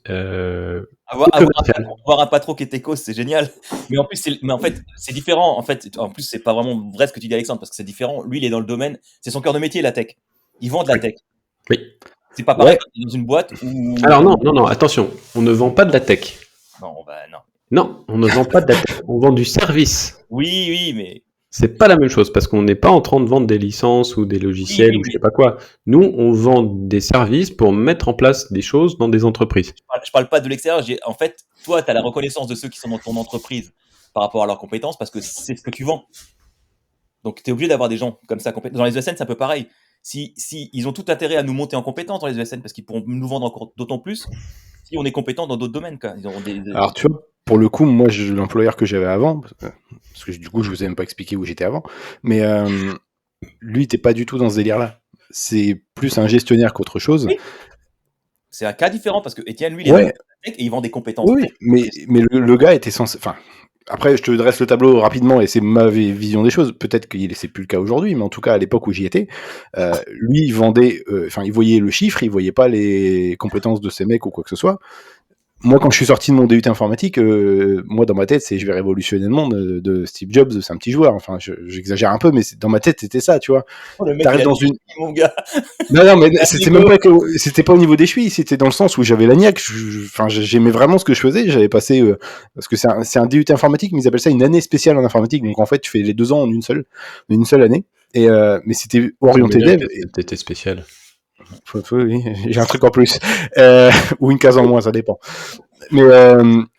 Avoir un patron qui est techos, c'est génial. Mais en fait, c'est différent. En plus, c'est pas vraiment vrai ce que tu dis, Alexandre, parce que c'est différent. Lui, il est dans le domaine, c'est son cœur de métier, la tech. Il vend de la tech. Oui. C'est pas pareil dans une boîte où... Alors non, attention, on ne vend pas de la tech. Non. Non, on ne vend pas de la tech, on vend du service. Oui, mais... C'est pas la même chose, parce qu'on n'est pas en train de vendre des licences ou des logiciels ou je sais pas quoi. Nous, on vend des services pour mettre en place des choses dans des entreprises. Je parle pas de l'extérieur, en fait, toi, tu as la reconnaissance de ceux qui sont dans ton entreprise par rapport à leurs compétences, parce que c'est ce que tu vends. Donc, tu es obligé d'avoir des gens comme ça. Dans les ESN, c'est un peu pareil. Si ils ont tout intérêt à nous monter en compétence dans les ESN, parce qu'ils pourront nous vendre encore d'autant plus si on est compétent dans d'autres domaines. Quoi. Ils auront Alors, tu vois, pour le coup, moi, l'employeur que j'avais avant, parce que du coup, je vous ai même pas expliqué où j'étais avant, mais lui, il n'était pas du tout dans ce délire-là. C'est plus un gestionnaire qu'autre chose. Oui. C'est un cas différent, parce que Étienne, lui, il est dans la tech et il vend des compétences. Oui, mais le gars était censé... Enfin, après, je te dresse le tableau rapidement et c'est ma vision des choses. Peut-être que c'est plus le cas aujourd'hui, mais en tout cas, à l'époque où j'y étais, lui, il vendait... il voyait le chiffre, il voyait pas les compétences de ces mecs ou quoi que ce soit. Moi, quand je suis sorti de mon DUT informatique, moi, dans ma tête, c'est je vais révolutionner le monde de Steve Jobs, c'est un petit joueur. Enfin, j'exagère un peu, mais dans ma tête, c'était ça, tu vois. T'arrives dans une... Mon gars. Non, mais c'était même pas c'était pas au niveau des chevilles, c'était dans le sens où j'avais la niaque. J'aimais vraiment ce que je faisais. J'avais passé, parce que c'est un DUT informatique, mais ils appellent ça une année spéciale en informatique. Donc, en fait, tu fais les 2 ans en une seule année. Et, mais c'était orienté dev. T'étais spécial. Oui, j'ai un truc en plus, ou une case en moins, ça dépend. Mais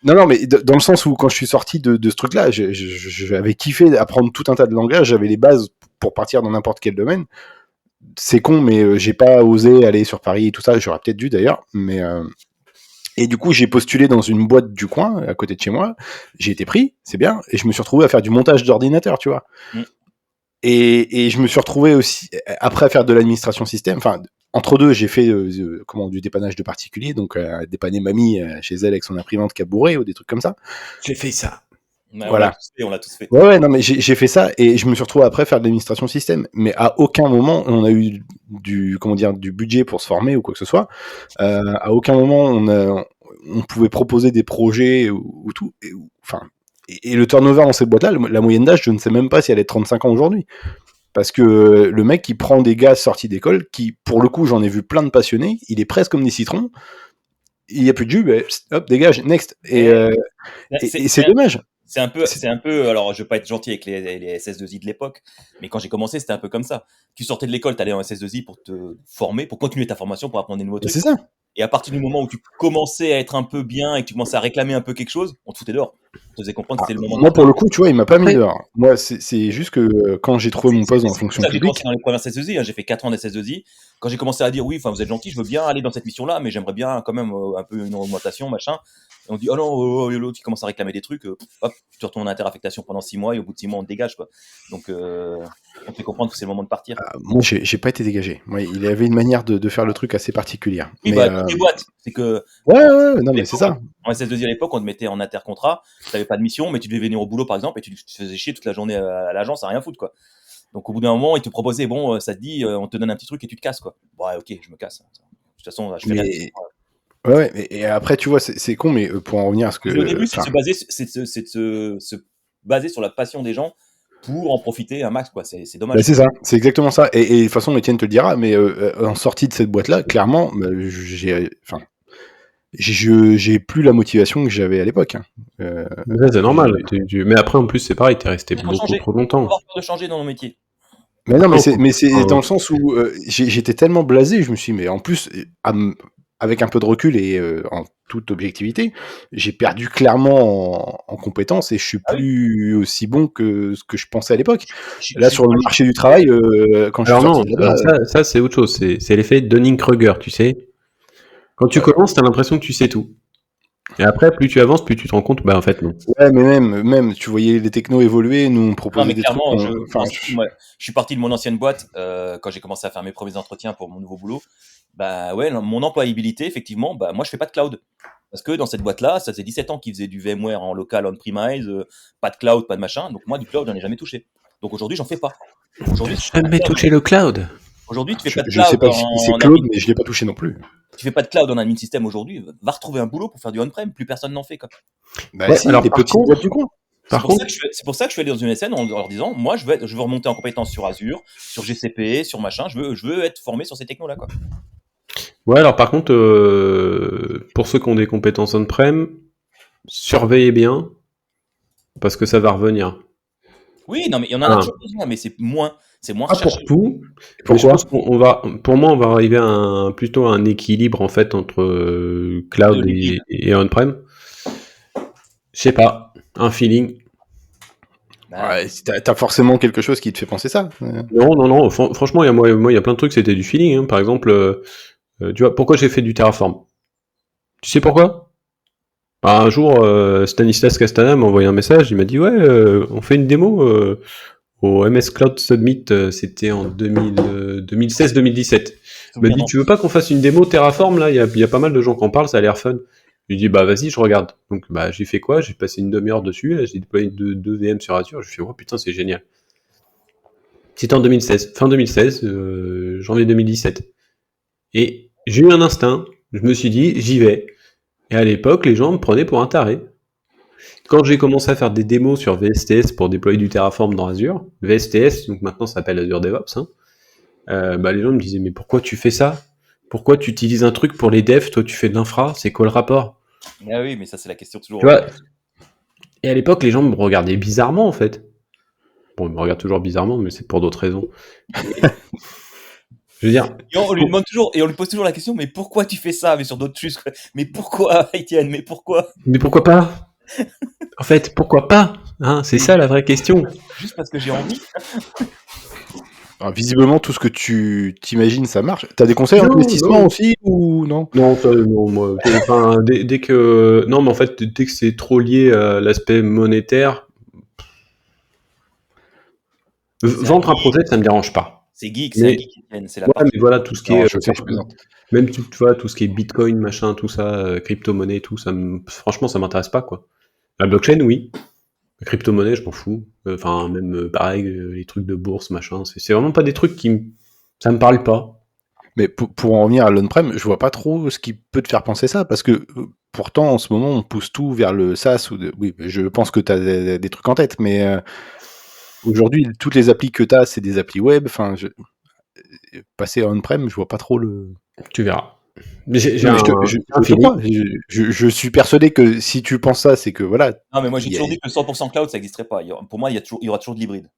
non, mais dans le sens où quand je suis sorti de ce truc-là, j'avais kiffé apprendre tout un tas de langages, j'avais les bases pour partir dans n'importe quel domaine. C'est con, mais j'ai pas osé aller sur Paris et tout ça. J'aurais peut-être dû d'ailleurs, mais et du coup j'ai postulé dans une boîte du coin à côté de chez moi. J'ai été pris, c'est bien, et je me suis retrouvé à faire du montage d'ordinateur, tu vois. Et je me suis retrouvé aussi après à faire de l'administration système. Enfin, entre deux, j'ai fait du dépannage de particuliers, donc dépanner mamie chez elle avec son imprimante qui a bourré ou des trucs comme ça. J'ai fait ça. Voilà. On l'a tous fait. Ouais, non, mais j'ai fait ça et je me suis retrouvé après à faire de l'administration système. Mais à aucun moment on a eu du budget pour se former ou quoi que ce soit. À aucun moment on pouvait proposer des projets ou tout. Et le turnover dans cette boîte-là, la moyenne d'âge, je ne sais même pas si elle est 35 ans aujourd'hui. parce que le mec qui prend des gars sortis d'école, qui, pour le coup, j'en ai vu plein de passionnés, il est presque comme des citrons, il n'y a plus de jus, hop, dégage, next. Et c'est dommage. C'est un peu, alors je veux pas être gentil avec les SS2I de l'époque, mais quand j'ai commencé, c'était un peu comme ça. Tu sortais de l'école, tu allais en SS2I pour te former, pour continuer ta formation, pour apprendre des nouveaux trucs. C'est ça. Et à partir du moment où tu commençais à être un peu bien et que tu commençais à réclamer un peu quelque chose, on te foutait dehors. On te faisait comprendre que c'était le moment. Moi, pour le coup, tu vois, il m'a pas mis dehors. Moi, c'est juste que quand j'ai trouvé mon poste dans la fonction publique. J'ai commencé dans les premières SS2I, j'ai fait 4 ans d'SS2I. Quand j'ai commencé à dire, oui, vous êtes gentil, je veux bien aller dans cette mission-là, mais j'aimerais bien quand même un peu une augmentation, machin. Et on dit, oh non, l'autre, il commence à réclamer des trucs, hop, tu te retournes en interaffectation pendant 6 mois, et au bout de 6 mois, on te dégage, quoi. Donc, on te fait comprendre que c'est le moment de partir. Moi, j'ai pas été dégagé. Moi, il avait une manière de faire le truc assez particulière. Oui, toutes les boîtes, c'est que. Ouais, non, mais c'est ça. En SS2I à l'époque, on te mettait en intercontrat, tu n'avais pas de mission, mais tu devais venir au boulot, par exemple, et tu te faisais chier toute la journée à l'agence à rien foutre, quoi. Donc, au bout d'un moment, ils te proposaient, bon, ça te dit, on te donne un petit truc et tu te casses, quoi. Bon, ouais, ok, je me casse. De toute façon, je fais rien. Ouais, et après, tu vois, c'est con, mais pour en revenir à ce que. Au début, c'est de se baser sur la passion des gens pour en profiter un max, quoi. C'est dommage. C'est ça, c'est exactement ça. Et de toute façon, Étienne te le dira, mais en sortie de cette boîte-là, clairement, j'ai plus la motivation que j'avais à l'époque. Ça, c'est normal. Mais après, en plus, c'est pareil, t'es resté beaucoup trop longtemps. On va peur de changer dans nos métiers. Mais non, mais c'est dans le sens où j'étais tellement blasé, je me suis dit, mais en plus, avec un peu de recul et en toute objectivité, j'ai perdu clairement en compétences et je suis plus aussi bon que ce que je pensais à l'époque. Là, sur le marché du travail, quand je suis sorti de là-bas... ça, c'est autre chose. C'est l'effet Dunning-Kruger, tu sais. Quand tu commences, t'as l'impression que tu sais tout. Et après, plus tu avances, plus tu te rends compte, en fait, non. Ouais, mais même, tu voyais les technos évoluer, nous on proposait des trucs. Je suis parti de mon ancienne boîte quand j'ai commencé à faire mes premiers entretiens pour mon nouveau boulot. Mon employabilité, effectivement, moi je fais pas de cloud. Parce que dans cette boîte-là, ça faisait 17 ans qu'ils faisaient du VMware en local, on-premise, pas de cloud, pas de machin. Donc moi, du cloud, j'en ai jamais touché. Donc aujourd'hui, j'en fais pas. Aujourd'hui, tu n'as jamais touché le cloud. Aujourd'hui, tu fais pas de cloud. Je sais pas si c'est cloud, mais je l'ai pas touché non plus. Tu fais pas de cloud en admin système aujourd'hui, va retrouver un boulot pour faire du on-prem, plus personne n'en fait, quoi. Alors, des petites boîtes du coin. C'est pour ça que je suis allé dans une SN en leur disant, moi, je veux remonter en compétence sur Azure, sur GCP, sur machin, je veux être formé sur ces technos-là, quoi. Ouais, alors par contre, pour ceux qui ont des compétences on-prem, surveillez bien, parce que ça va revenir. Oui, non, mais il y en a toujours besoin, mais c'est moins pour tout. Pourquoi ? Je pense pour moi, on va arriver à plutôt un équilibre, en fait, entre cloud et on-prem. Je sais pas, un feeling. Ouais, t'as forcément quelque chose qui te fait penser ça. Non. Franchement, il y a plein de trucs, c'était du feeling. Hein. Par exemple, tu vois, pourquoi j'ai fait du Terraform ? Tu sais pourquoi ? Un jour, Stanislas Castana m'a envoyé un message, il m'a dit, ouais, on fait une démo au MS Cloud Summit, c'était en 2016-2017. Il m'a dit, tu veux pas qu'on fasse une démo Terraform, là ? Il y a pas mal de gens qui en parlent, ça a l'air fun. Je lui ai dit, vas-y, je regarde. Donc, j'ai fait quoi ? J'ai passé une demi-heure dessus, là, j'ai déployé deux VM sur Azure, je me suis dit, oh putain, c'est génial. C'était en 2016, fin 2016, janvier 2017. Et j'ai eu un instinct, je me suis dit, j'y vais. Et à l'époque, les gens me prenaient pour un taré. Quand j'ai commencé à faire des démos sur VSTS pour déployer du Terraform dans Azure, VSTS, donc maintenant ça s'appelle Azure DevOps, les gens me disaient, mais pourquoi tu fais ça ? Pourquoi tu utilises un truc pour les devs ? Toi, tu fais de l'infra, c'est quoi le rapport ? Ah oui, mais ça, c'est la question toujours. Tu vois ? Et à l'époque, les gens me regardaient bizarrement, en fait. Bon, ils me regardent toujours bizarrement, mais c'est pour d'autres raisons. Je veux dire... Et on lui demande toujours, et on lui pose toujours la question, mais pourquoi tu fais ça ? Mais sur d'autres choses, mais pourquoi, Étienne ? Mais pourquoi ? Mais pourquoi pas ? En fait, pourquoi pas ? C'est ça la vraie question. Juste parce que j'ai envie. Alors, visiblement, tout ce que tu t'imagines, ça marche. T'as des conseils d'investissement aussi ou non ? Non, moi. Dès que... Non, mais en fait, dès que c'est trop lié à l'aspect monétaire, vendre un projet, ça me dérange pas. C'est geek, c'est la mais voilà, tout ce qui est... Même tu vois, tout ce qui est Bitcoin, machin, tout ça, crypto-monnaie, tout, franchement, ça m'intéresse pas, quoi. La blockchain, oui. La crypto-monnaie, je m'en fous. Enfin, même pareil, les trucs de bourse, machin, c'est vraiment pas des trucs ça me parle pas. Mais pour en revenir à l'on-prem, je vois pas trop ce qui peut te faire penser ça, parce que pourtant, en ce moment, on pousse tout vers le SaaS. Oui, je pense que t'as des trucs en tête, mais Aujourd'hui, toutes les applis que tu as, c'est des applis web. Enfin, passer on-prem, je vois pas trop le. Tu verras. Mais j'ai Non, mais un je te feeling. crois. Je suis persuadé que si tu penses ça, c'est que voilà. Non, mais moi, j'ai il y a- toujours dit que le 100% cloud, ça n'existerait pas. Pour moi, il y aura toujours de l'hybride.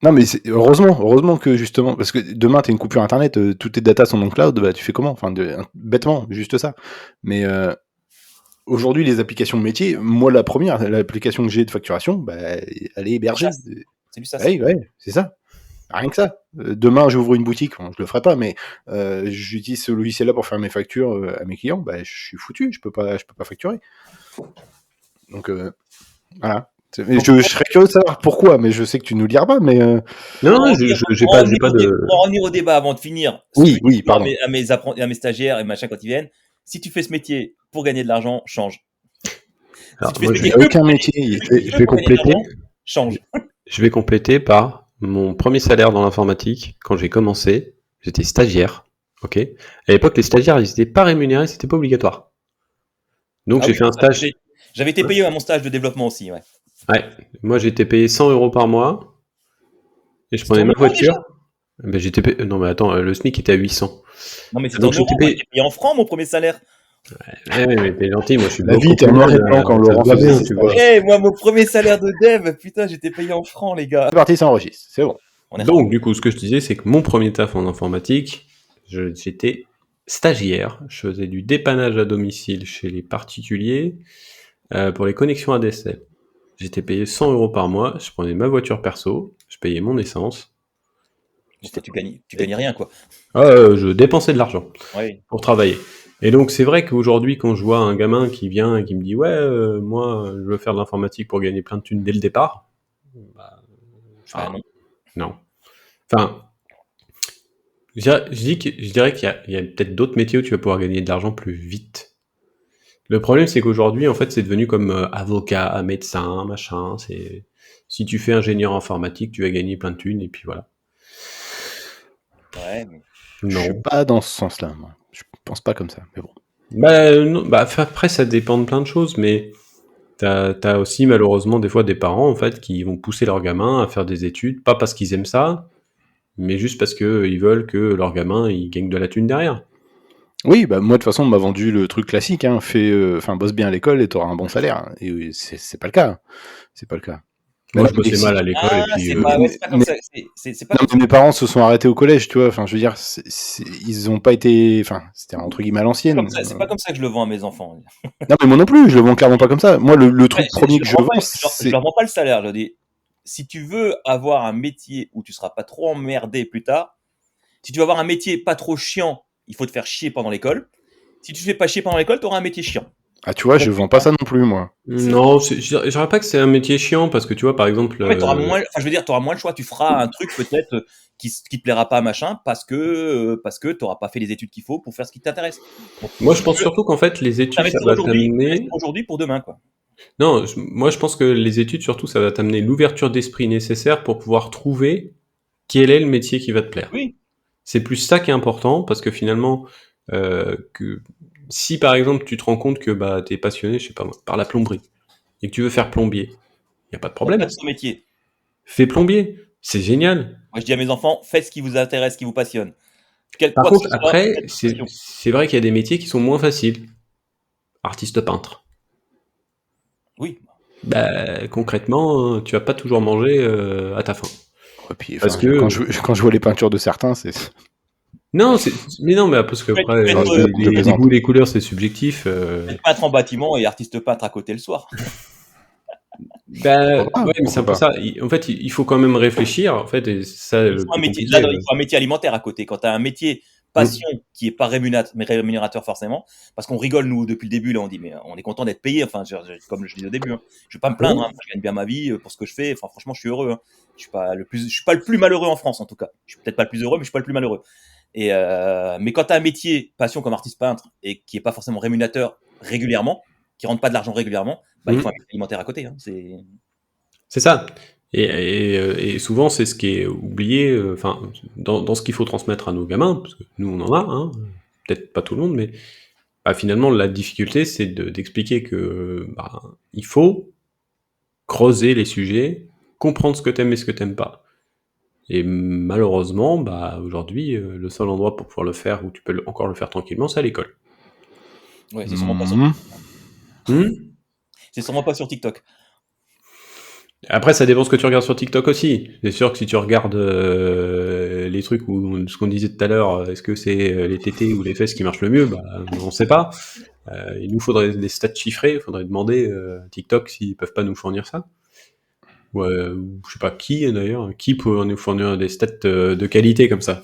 Non, mais heureusement que justement, parce que demain, tu as une coupure internet, toutes tes datas sont dans le cloud, bah, tu fais comment? Enfin, bêtement, juste ça. Mais aujourd'hui, les applications métiers, moi, l'application que j'ai de facturation, bah, elle est hébergée. C'est du SaaS. Ouais, c'est ça. Rien que ça. Demain, j'ouvre une boutique, bon, je le ferai pas, mais j'utilise ce logiciel-là pour faire mes factures à mes clients, bah, je suis foutu, je peux pas facturer. Donc voilà. Je serais curieux de savoir pourquoi, mais je sais que tu nous le diras pas, mais Non, j'ai pas de. Pour en revenir au débat avant de finir, oui, pardon. à mes stagiaires et machin quand ils viennent, si tu fais ce métier pour gagner de l'argent, change. Alors, Si tu fais moi, ce métier j'ai aucun pour métier. je vais compléter. change. Je vais compléter par mon premier salaire dans l'informatique. Quand j'ai commencé, j'étais stagiaire. Ok. À l'époque, les stagiaires, ils n'étaient pas rémunérés, c'était pas obligatoire. Donc Ah j'ai oui, fait un stage. J'avais été payé à mon stage de développement aussi, ouais. Ouais. Moi, j'ai été payé 100 € par mois et je prenais ma voiture. Ben, j'étais payé... Non, mais attends, le SMIC était à 800. Non, mais c'est Donc en euros, j'étais payé... payé en francs, mon premier salaire. Ouais, mais t'es gentil, moi je suis La beaucoup vie était en plus noir et jeune, blanc quand ça Laurent se voit faisait bien, ses tu vois. stages. Moi, mon premier salaire de dev, putain, j'étais payé en francs, les gars. C'est parti, ça enregistre, c'est bon. Donc, du coup, ce que je disais, c'est que mon premier taf en informatique, j'étais stagiaire. Je faisais du dépannage à domicile chez les particuliers pour les connexions ADSL. J'étais payé 100 € par mois. Je prenais ma voiture perso, je payais mon essence. Tu gagnais rien, quoi. Je dépensais de l'argent Ouais. pour travailler. Et donc, c'est vrai qu'aujourd'hui, quand je vois un gamin qui vient et qui me dit « Ouais, moi, je veux faire de l'informatique pour gagner plein de thunes dès le départ. » Non. Non. Enfin, je dirais qu'il y a peut-être d'autres métiers où tu vas pouvoir gagner de l'argent plus vite. Le problème, c'est qu'aujourd'hui, en fait, c'est devenu comme avocat, médecin, machin. Si tu fais ingénieur informatique, tu vas gagner plein de thunes, et puis voilà. Ouais, mais... Je suis pas dans ce sens-là, moi. Je pense pas comme ça, mais bon. Non, après, ça dépend de plein de choses, mais t'as aussi malheureusement des fois des parents en fait qui vont pousser leurs gamins à faire des études, pas parce qu'ils aiment ça, mais juste parce que ils veulent que leur gamin il gagne de la thune derrière. Oui, bah moi de toute façon on m'a vendu le truc classique, hein, bosse bien à l'école et t'auras un bon salaire. Et c'est pas le cas. C'est pas le cas. Moi, je bossais mal à l'école et puis. c'est pas comme ça. C'est pas Non, mais mes parents se sont arrêtés au collège, tu vois. Enfin, je veux dire, ils ont pas été. Enfin, c'était entre guillemets à l'ancienne. C'est pas comme ça que je le vends à mes enfants. Non, mais moi non plus, je le vends clairement pas comme ça. Moi, le truc premier que je vends, Je c'est. leur vends pas le salaire. Je leur dis, si tu veux avoir un métier où tu seras pas trop emmerdé plus tard, si tu veux avoir un métier pas trop chiant, il faut te faire chier pendant l'école. Si tu te fais pas chier pendant l'école, tu auras un métier chiant. Ah, tu vois, je vends pas ça non plus, moi. Non, je dirais pas que c'est un métier chiant parce que tu vois, par exemple. Ouais, t'auras moins le choix. Tu feras un truc peut-être qui te plaira pas, machin, parce que t'auras pas fait les études qu'il faut pour faire ce qui t'intéresse. Donc, Moi, je pense surtout qu'en fait, les études, ça va t'amener. Aujourd'hui pour demain, quoi. Non, moi, je pense que les études, surtout, ça va t'amener l'ouverture d'esprit nécessaire pour pouvoir trouver quel est le métier qui va te plaire. Oui. C'est plus ça qui est important parce que finalement, que si par exemple tu te rends compte que bah t'es passionné, je sais pas moi, par la plomberie et que tu veux faire plombier, y a pas de problème. Faites son métier. Fais plombier, c'est génial. Moi, je dis à mes enfants, faites ce qui vous intéresse, ce qui vous passionne. Par contre, après, c'est vrai qu'il y a des métiers qui sont moins faciles. Artiste peintre. Oui. Bah, concrètement, tu vas pas toujours manger à ta faim. Et puis, parce que quand je vois les peintures de certains, c'est. Non, mais parce que après, les goûts, les couleurs, c'est subjectif. Peintre en bâtiment et artiste peintre à côté le soir. Ouais, mais c'est un peu ça. En fait, il faut quand même réfléchir. En fait, et ça, il faut un métier alimentaire à côté. Quand tu as un métier passion qui est pas rémunérateur forcément, parce qu'on rigole nous depuis le début là, on dit mais on est content d'être payé. Enfin, comme je disais au début, hein. Je vais pas me plaindre. Hein. Je gagne bien ma vie pour ce que je fais. Enfin, franchement, je suis heureux. Hein. Je suis pas le plus malheureux en France en tout cas. Je suis peut-être pas le plus heureux, mais je suis pas le plus malheureux. Et mais quand tu as un métier passion comme artiste peintre et qui est pas forcément rémunérateur régulièrement, qui rentre pas de l'argent régulièrement, bah, il faut un métier alimentaire à côté. Hein. C'est ça. Et souvent, c'est ce qui est oublié. Enfin, dans ce qu'il faut transmettre à nos gamins, parce que nous on en a, hein, peut-être pas tout le monde, mais finalement la difficulté, c'est d'expliquer que il faut creuser les sujets comprendre ce que t'aimes et ce que t'aimes pas. Et malheureusement, bah aujourd'hui, le seul endroit pour pouvoir le faire où tu peux encore le faire tranquillement, c'est à l'école. Ouais, c'est sûrement pas sur Mhm. C'est sûrement pas sur TikTok. Après, ça dépend ce que tu regardes sur TikTok aussi. C'est sûr que si tu regardes les trucs où ce qu'on disait tout à l'heure, est-ce que c'est les tétés ou les fesses qui marchent le mieux, bah on sait pas. Il nous faudrait des stats chiffrés, il faudrait demander à TikTok s'ils peuvent pas nous fournir ça. Ou je sais pas qui d'ailleurs, qui peut nous fournir des stats de qualité comme ça.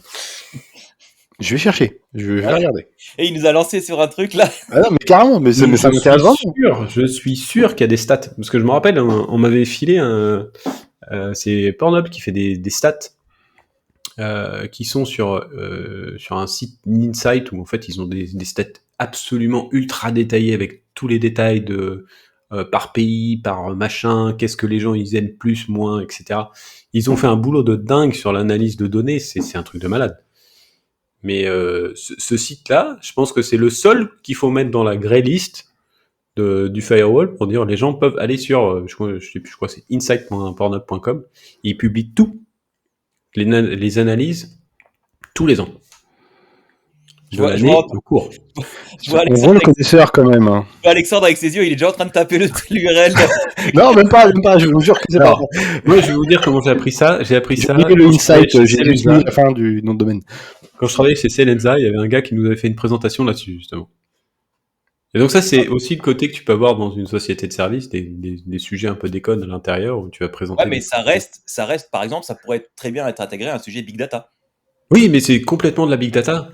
Je vais chercher, je vais regarder. Et il nous a lancé sur un truc là. Ah non, mais carrément, mais ça m'intéresse vraiment. Je suis sûr qu'il y a des stats. Parce que je me rappelle, on m'avait filé c'est Pornhub qui fait des stats qui sont sur un site Insight où en fait ils ont des stats absolument ultra détaillés avec tous les détails de par pays, par machin, qu'est-ce que les gens ils aiment plus, moins, etc. Ils ont fait un boulot de dingue sur l'analyse de données, c'est un truc de malade. Mais ce site-là, je pense que c'est le seul qu'il faut mettre dans la grey list du firewall pour dire les gens peuvent aller sur, je crois que c'est insight.pornhub.com, ils publient tout, les analyses, tous les ans. De l'année en cours. On voit le connaisseur quand même. Hein. Alexandre avec ses yeux, il est déjà en train de taper l'URL. Non, même pas, je vous jure que c'est pas. Moi, je vais vous dire comment j'ai appris ça. J'ai mis le Insight, j'ai mis la fin du nom de domaine. Quand je travaillais chez Selenza, il y avait un gars qui nous avait fait une présentation là-dessus, justement. Et donc ça, c'est aussi le côté que tu peux avoir dans une société de service, des sujets un peu déconnes à l'intérieur où tu vas présenter... Ouais, mais ça reste, par exemple, ça pourrait très bien être intégré à un sujet Big Data. Oui, mais c'est complètement de la Big Data.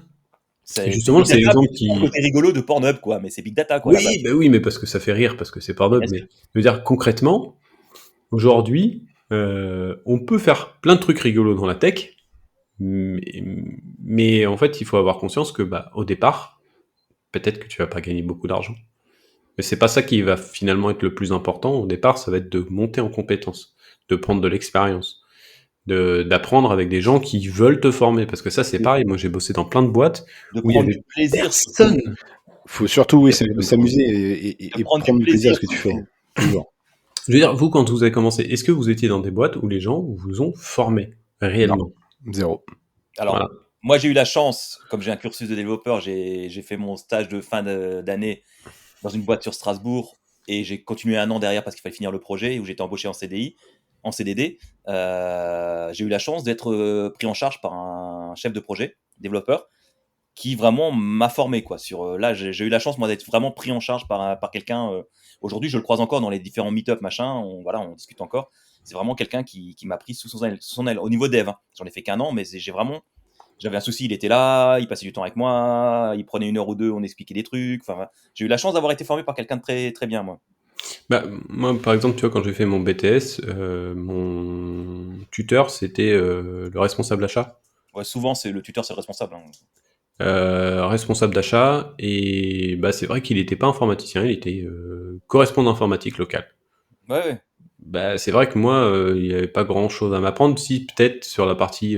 Et justement, c'est l'exemple qui... C'est côté rigolo de Pornhub, quoi, mais c'est Big Data, quoi. Oui, mais parce que ça fait rire, parce que c'est Pornhub. Mais je veux dire, concrètement, aujourd'hui, on peut faire plein de trucs rigolos dans la tech, mais en fait, il faut avoir conscience que, au départ, peut-être que tu vas pas gagner beaucoup d'argent. Mais c'est pas ça qui va finalement être le plus important. Au départ, ça va être de monter en compétences, de prendre de l'expérience, d'apprendre avec des gens qui veulent te former. Parce que ça, c'est pareil. Moi, j'ai bossé dans plein de boîtes où il y avait du plaisir. Personne. Faut surtout s'amuser et prendre du plaisir à ce que tu fais. Toujours. Je veux dire, vous, quand vous avez commencé, est-ce que vous étiez dans des boîtes où les gens vous ont formé réellement? Non, zéro. Alors, voilà. Moi, j'ai eu la chance, comme j'ai un cursus de développeur, j'ai fait mon stage de fin d'année dans une boîte sur Strasbourg et j'ai continué un an derrière parce qu'il fallait finir le projet où j'étais embauché en CDI, en CDD. J'ai eu la chance d'être pris en charge par un chef de projet, développeur, qui vraiment m'a formé, quoi. Là, j'ai eu la chance, moi, d'être vraiment pris en charge par quelqu'un. Aujourd'hui, je le croise encore dans les différents meet-up, machin. On discute encore. C'est vraiment quelqu'un qui m'a pris sous son aile. Au niveau dev, hein. J'en ai fait qu'un an, mais j'avais un souci, il était là, il passait du temps avec moi, il prenait 1 heure ou 2, on expliquait des trucs. Enfin, j'ai eu la chance d'avoir été formé par quelqu'un de très, très bien, moi. Moi, par exemple, tu vois, quand j'ai fait mon BTS, mon tuteur, c'était le responsable achat. Ouais, souvent, le tuteur, c'est le responsable. Hein. Responsable d'achat, et c'est vrai qu'il n'était pas informaticien, il était correspondant informatique local. Ouais. C'est vrai que moi, il n'y avait pas grand chose à m'apprendre, si peut-être sur la partie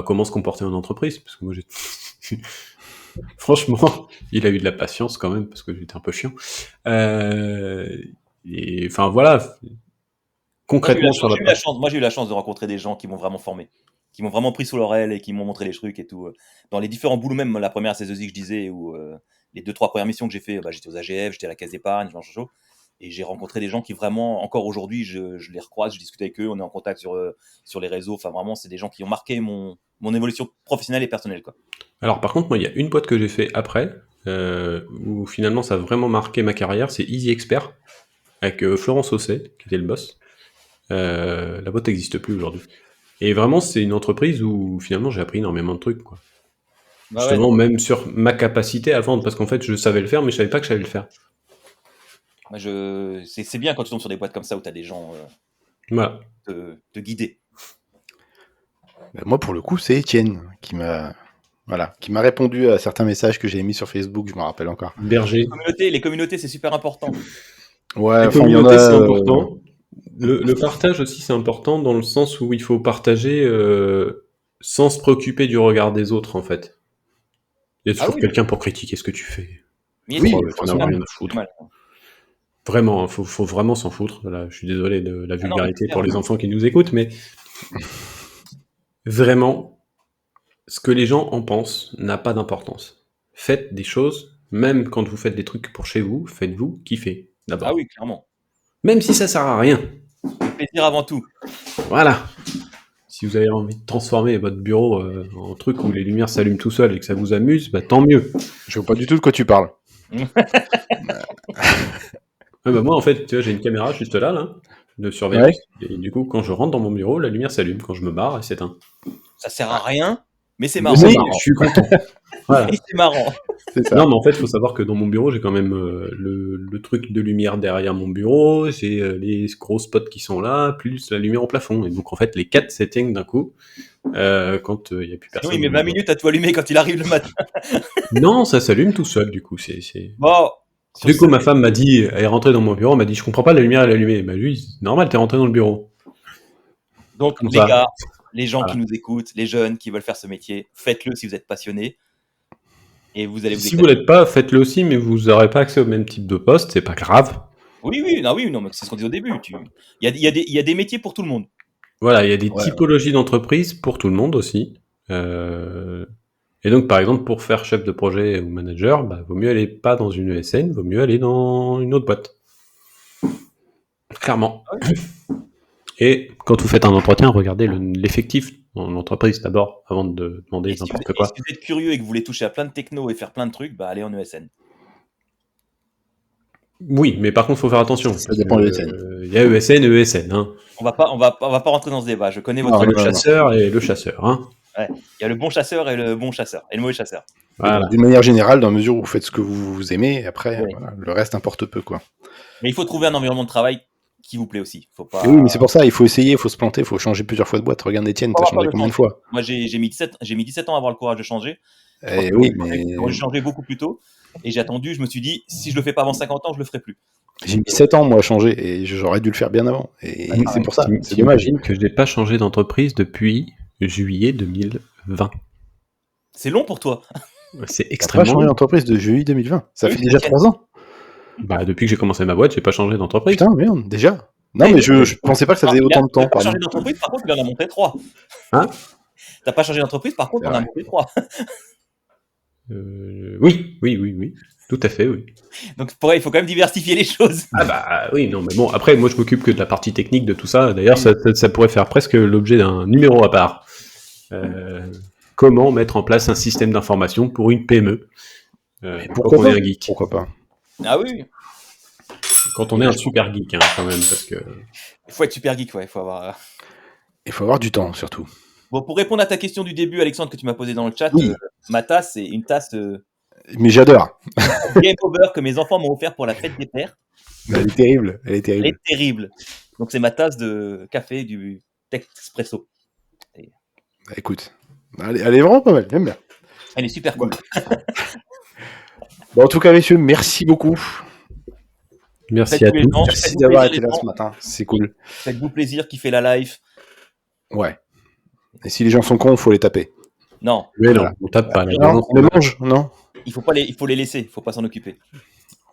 comment se comporter en entreprise, parce que moi franchement, il a eu de la patience quand même, parce que j'étais un peu chiant. Et enfin voilà, concrètement sur la partie. Moi, j'ai eu la chance de rencontrer des gens qui m'ont vraiment formé, qui m'ont vraiment pris sous leur aile et qui m'ont montré les trucs et tout. Dans les différents boulots, même la première SS2I que je disais, ou les 2-3 premières missions que j'ai fait, j'étais aux AGF, j'étais à la Caisse d'épargne, et j'ai rencontré des gens qui vraiment, encore aujourd'hui, je les recroise, je discute avec eux, on est en contact sur les réseaux. Enfin, vraiment, c'est des gens qui ont marqué mon évolution professionnelle et personnelle, quoi. Alors, par contre, moi, il y a une boîte que j'ai fait après, où finalement ça a vraiment marqué ma carrière, c'est Easy Expert, avec Florence Osset, qui était le boss. La boîte n'existe plus aujourd'hui. Et vraiment, c'est une entreprise où finalement j'ai appris énormément de trucs, quoi. Justement, même sur ma capacité à vendre, parce qu'en fait, je savais le faire, mais je savais pas que je savais le faire. C'est bien quand tu tombes sur des boîtes comme ça où tu as des gens te guider. Moi, pour le coup, c'est Étienne qui m'a répondu à certains messages que j'ai mis sur Facebook, je me rappelle encore. Berger. Les communautés, c'est super important. Ouais, les communautés, c'est important. Le partage aussi, c'est important dans le sens où il faut partager sans se préoccuper du regard des autres, en fait. Il y a toujours quelqu'un pour critiquer ce que tu fais. Oui, t'en as rien à foutre. Vraiment, faut vraiment s'en foutre. Là, je suis désolé de la Ah non, mais vulgarité c'est pour clair. les enfants qui nous écoutent, mais vraiment, ce que les gens en pensent n'a pas d'importance. Faites des choses, même quand vous faites des trucs pour chez vous, faites-vous kiffer, Ah d'abord. oui, clairement. Même si ça sert à rien. Le plaisir avant tout. Voilà. Si vous avez envie de transformer votre bureau en truc où les lumières s'allument tout seul et que ça vous amuse, bah tant mieux. Je vois pas du tout de quoi tu parles. Ouais, bah moi, en fait, tu vois, j'ai une caméra juste là, de surveillance. Et du coup, quand je rentre dans mon bureau, la lumière s'allume. Quand je me barre, elle s'éteint. Ça sert à rien, mais c'est Mais marrant. c'est Mais marrant. je suis content. Voilà. Et c'est marrant. C'est ça. Non, mais en fait, il faut savoir que dans mon bureau, j'ai quand même le truc de lumière derrière mon bureau, j'ai les gros spots qui sont là, plus la lumière au plafond. Et donc, en fait, les 4 s'éteignent d'un coup quand il n'y a plus personne. Sinon, il met 20 minutes à tout allumer quand il arrive le matin. Non, ça s'allume tout seul, du coup. Bon. Du coup, ma femme m'a dit, elle est rentrée dans mon bureau, elle m'a dit, je comprends pas, la lumière elle est allumée. Bah lui, c'est normal, t'es rentré dans le bureau. Donc, Comme les ça. gars, les gens Voilà. qui nous écoutent, les jeunes qui veulent faire ce métier, faites-le si vous êtes passionnés. Et vous allez vous Si éclater. vous l'êtes pas, faites-le aussi, mais vous n'aurez pas accès au même type de poste, c'est pas grave. Oui, non, mais c'est ce qu'on dit au début. Il y a des métiers pour tout le monde. Voilà, il y a des Ouais. typologies d'entreprises pour tout le monde aussi. Et donc, par exemple, pour faire chef de projet ou manager, bah, vaut mieux aller pas dans une ESN, vaut mieux aller dans une autre boîte. Clairement. Et quand vous faites un entretien, regardez l'effectif dans l'entreprise d'abord, avant de demander Et si n'importe vous, quoi. et si vous êtes curieux et que vous voulez toucher à plein de techno et faire plein de trucs, bah allez en ESN. Oui, mais par contre, faut faire attention. Ça dépend de l'ESN. Il y a ESN et ESN. Hein. On va pas rentrer dans ce débat. Je connais votre. Il y a le chasseur et le chasseur. Hein. Il y a le bon chasseur et le bon chasseur et le mauvais chasseur. Voilà. D'une manière générale, dans la mesure où vous faites ce que vous aimez, après, Oui. voilà, le reste importe peu, quoi. Mais il faut trouver un environnement de travail qui vous plaît aussi. Faut pas. Et oui, mais c'est pour ça, il faut essayer, il faut se planter, il faut changer plusieurs fois de boîte. Regarde Étienne, Faut t'as avoir changé peur de combien de changer. fois? Moi, j'ai mis 17 ans à avoir le courage de changer. Eh oui, mais J'ai changé beaucoup plus tôt. Et j'ai attendu, je me suis dit, si je le fais pas avant 50 ans, je le ferai plus. j'ai mis 7 ans, moi, à changer, et j'aurais dû le faire bien avant. Et c'est pour ça, c'est dommage. T'imagines que je n'ai pas changé d'entreprise depuis juillet 2020. C'est long pour toi. C'est T'as pas extrêmement changé long. d'entreprise de juillet 2020. Ça Oui, fait déjà Étienne. 3 ans. Bah, depuis que j'ai commencé ma boîte, j'ai pas changé d'entreprise. Putain, merde, déjà. Non, mais je pensais pas que ça faisait autant de T'as temps, pas pardon. changé d'entreprise, par contre, il en a monté 3. Hein? T'as pas changé d'entreprise, par contre, C'est on a vrai. monté 3. Oui. Tout à fait, oui. Donc, pour elle, il faut quand même diversifier les choses. Ah bah oui, non, mais bon, après, moi, je m'occupe que de la partie technique de tout ça. D'ailleurs, ça pourrait faire presque l'objet d'un numéro à part. Comment mettre en place un système d'information pour une PME pourquoi quand on est pas un geek. Pourquoi pas? Ah oui. Quand on est un super geek, hein, quand même, parce que... Il faut être super geek, ouais. Il faut avoir. Il faut avoir du temps, surtout. Bon, pour répondre à ta question du début, Alexandre, que tu m'as posée dans le chat, Oui. ma tasse, c'est une tasse Mais j'adore. Game Over que mes enfants m'ont offert pour la fête des pères. Elle est terrible. Elle est Elle terrible. est terrible. Donc, c'est ma tasse de café du Texpresso. Bah, écoute, elle est vraiment pas mal. J'aime bien. Elle est super cool. Bon, en tout cas, messieurs, merci beaucoup. Merci Faites à tous les tous. gens, Merci faites-vous d'avoir plaisir, été là les ce gens. matin. C'est cool. Faites-vous plaisir, kiffez la life. Ouais. Et si les gens sont cons, faut les taper. Non, Mais non, Voilà. on tape pas. La Non, violence, on les mange, non? il faut les laisser. Il faut pas s'en occuper.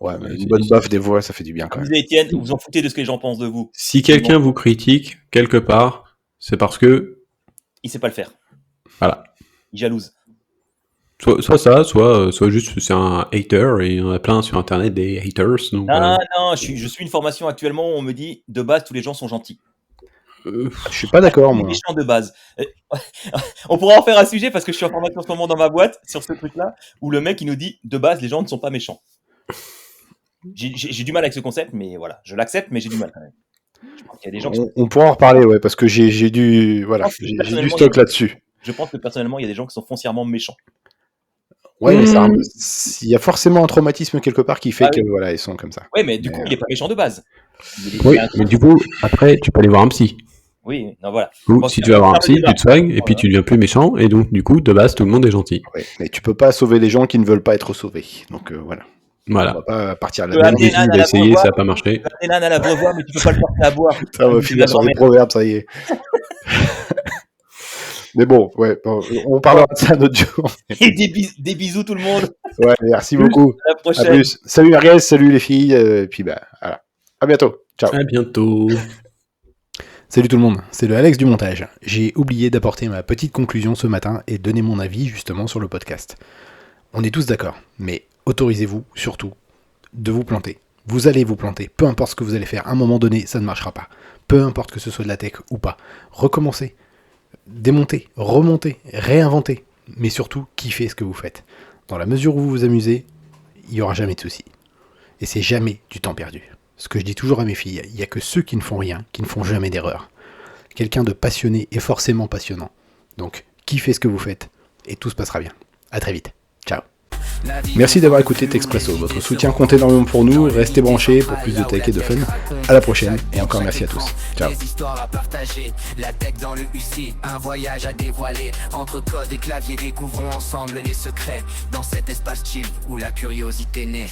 Ouais, mais Ouais, une bonne baffe des voix, ça fait du bien quand Comme même. disait Étienne, vous en foutez de ce que les gens pensent de vous. Si quelqu'un vous critique, quelque part, c'est parce que... Il sait pas le faire. Voilà. Il jalouse. Soit ça, soit juste c'est un hater, et il y en a plein sur Internet des haters. Donc, Non, je suis une formation actuellement où on me dit, de base, tous les gens sont gentils. Je suis pas d'accord, Les moi. méchants de base. On pourra en faire un sujet parce que je suis en formation en ce moment dans ma boîte sur ce truc-là où le mec il nous dit de base les gens ne sont pas méchants. J'ai du mal avec ce concept, mais voilà, je l'accepte, mais j'ai du mal quand même. Je pense qu'il y a des gens qui sont- On pourra en reparler, ouais, parce que j'ai du, voilà, pense que j'ai du personnellement, stock là-dessus. je pense que personnellement il y a des gens qui sont foncièrement méchants. Ouais, mais il y a forcément un traumatisme quelque part qui fait Ah que, oui. voilà, ils sont comme ça. Ouais, mais du coup il est pas méchant de base. Oui, mais du coup, après, tu peux aller voir un psy. Oui, non voilà. Ou Bon, si c'est tu vas voir un un psy, débat. tu te soignes, et puis tu deviens plus méchant, et donc, du coup, de base, tout le monde est gentil. Ouais, mais tu peux pas sauver les gens qui ne veulent pas être sauvés. Donc voilà. On Voilà. va pas partir Tu là. peux amener Il l'âne à a la essayé, brevoire, ça n'a pas marché. tu peux amener l'âne à la brevoire, mais tu peux pas le porter à boire. Ça va finir sur des proverbes, ça y est. Mais bon, ouais, bon, on parlera de ça un autre jour. Et des bisous tout le monde. Ouais, merci beaucoup. À la À prochaine. plus. Salut Merguez, salut les filles, et puis bah, voilà. À bientôt. Ciao. À bientôt. Salut tout le monde, c'est le Alex du montage. J'ai oublié d'apporter ma petite conclusion ce matin et donner mon avis justement sur le podcast. On est tous d'accord, mais autorisez-vous surtout de vous planter. Vous allez vous planter, peu importe ce que vous allez faire, à un moment donné, ça ne marchera pas. Peu importe que ce soit de la tech ou pas. Recommencez, démontez, remontez, réinventez, mais surtout kiffez ce que vous faites. Dans la mesure où vous vous amusez, il n'y aura jamais de soucis. Et c'est jamais du temps perdu. Ce que je dis toujours à mes filles, il n'y a que ceux qui ne font rien, qui ne font jamais d'erreur. Quelqu'un de passionné est forcément passionnant. Donc, kiffez ce que vous faites, et tout se passera bien. À très vite. Ciao. Merci d'avoir écouté Texpresso. Votre soutien compte énormément pour nous. Restez branchés pour plus de tech et de fun. À la prochaine, et encore merci à tous. Ciao. Des histoires à partager, la tech dans le UC, un voyage à dévoiler. Entre code et clavier, découvrons ensemble les secrets dans cet espace chill où la curiosité naît.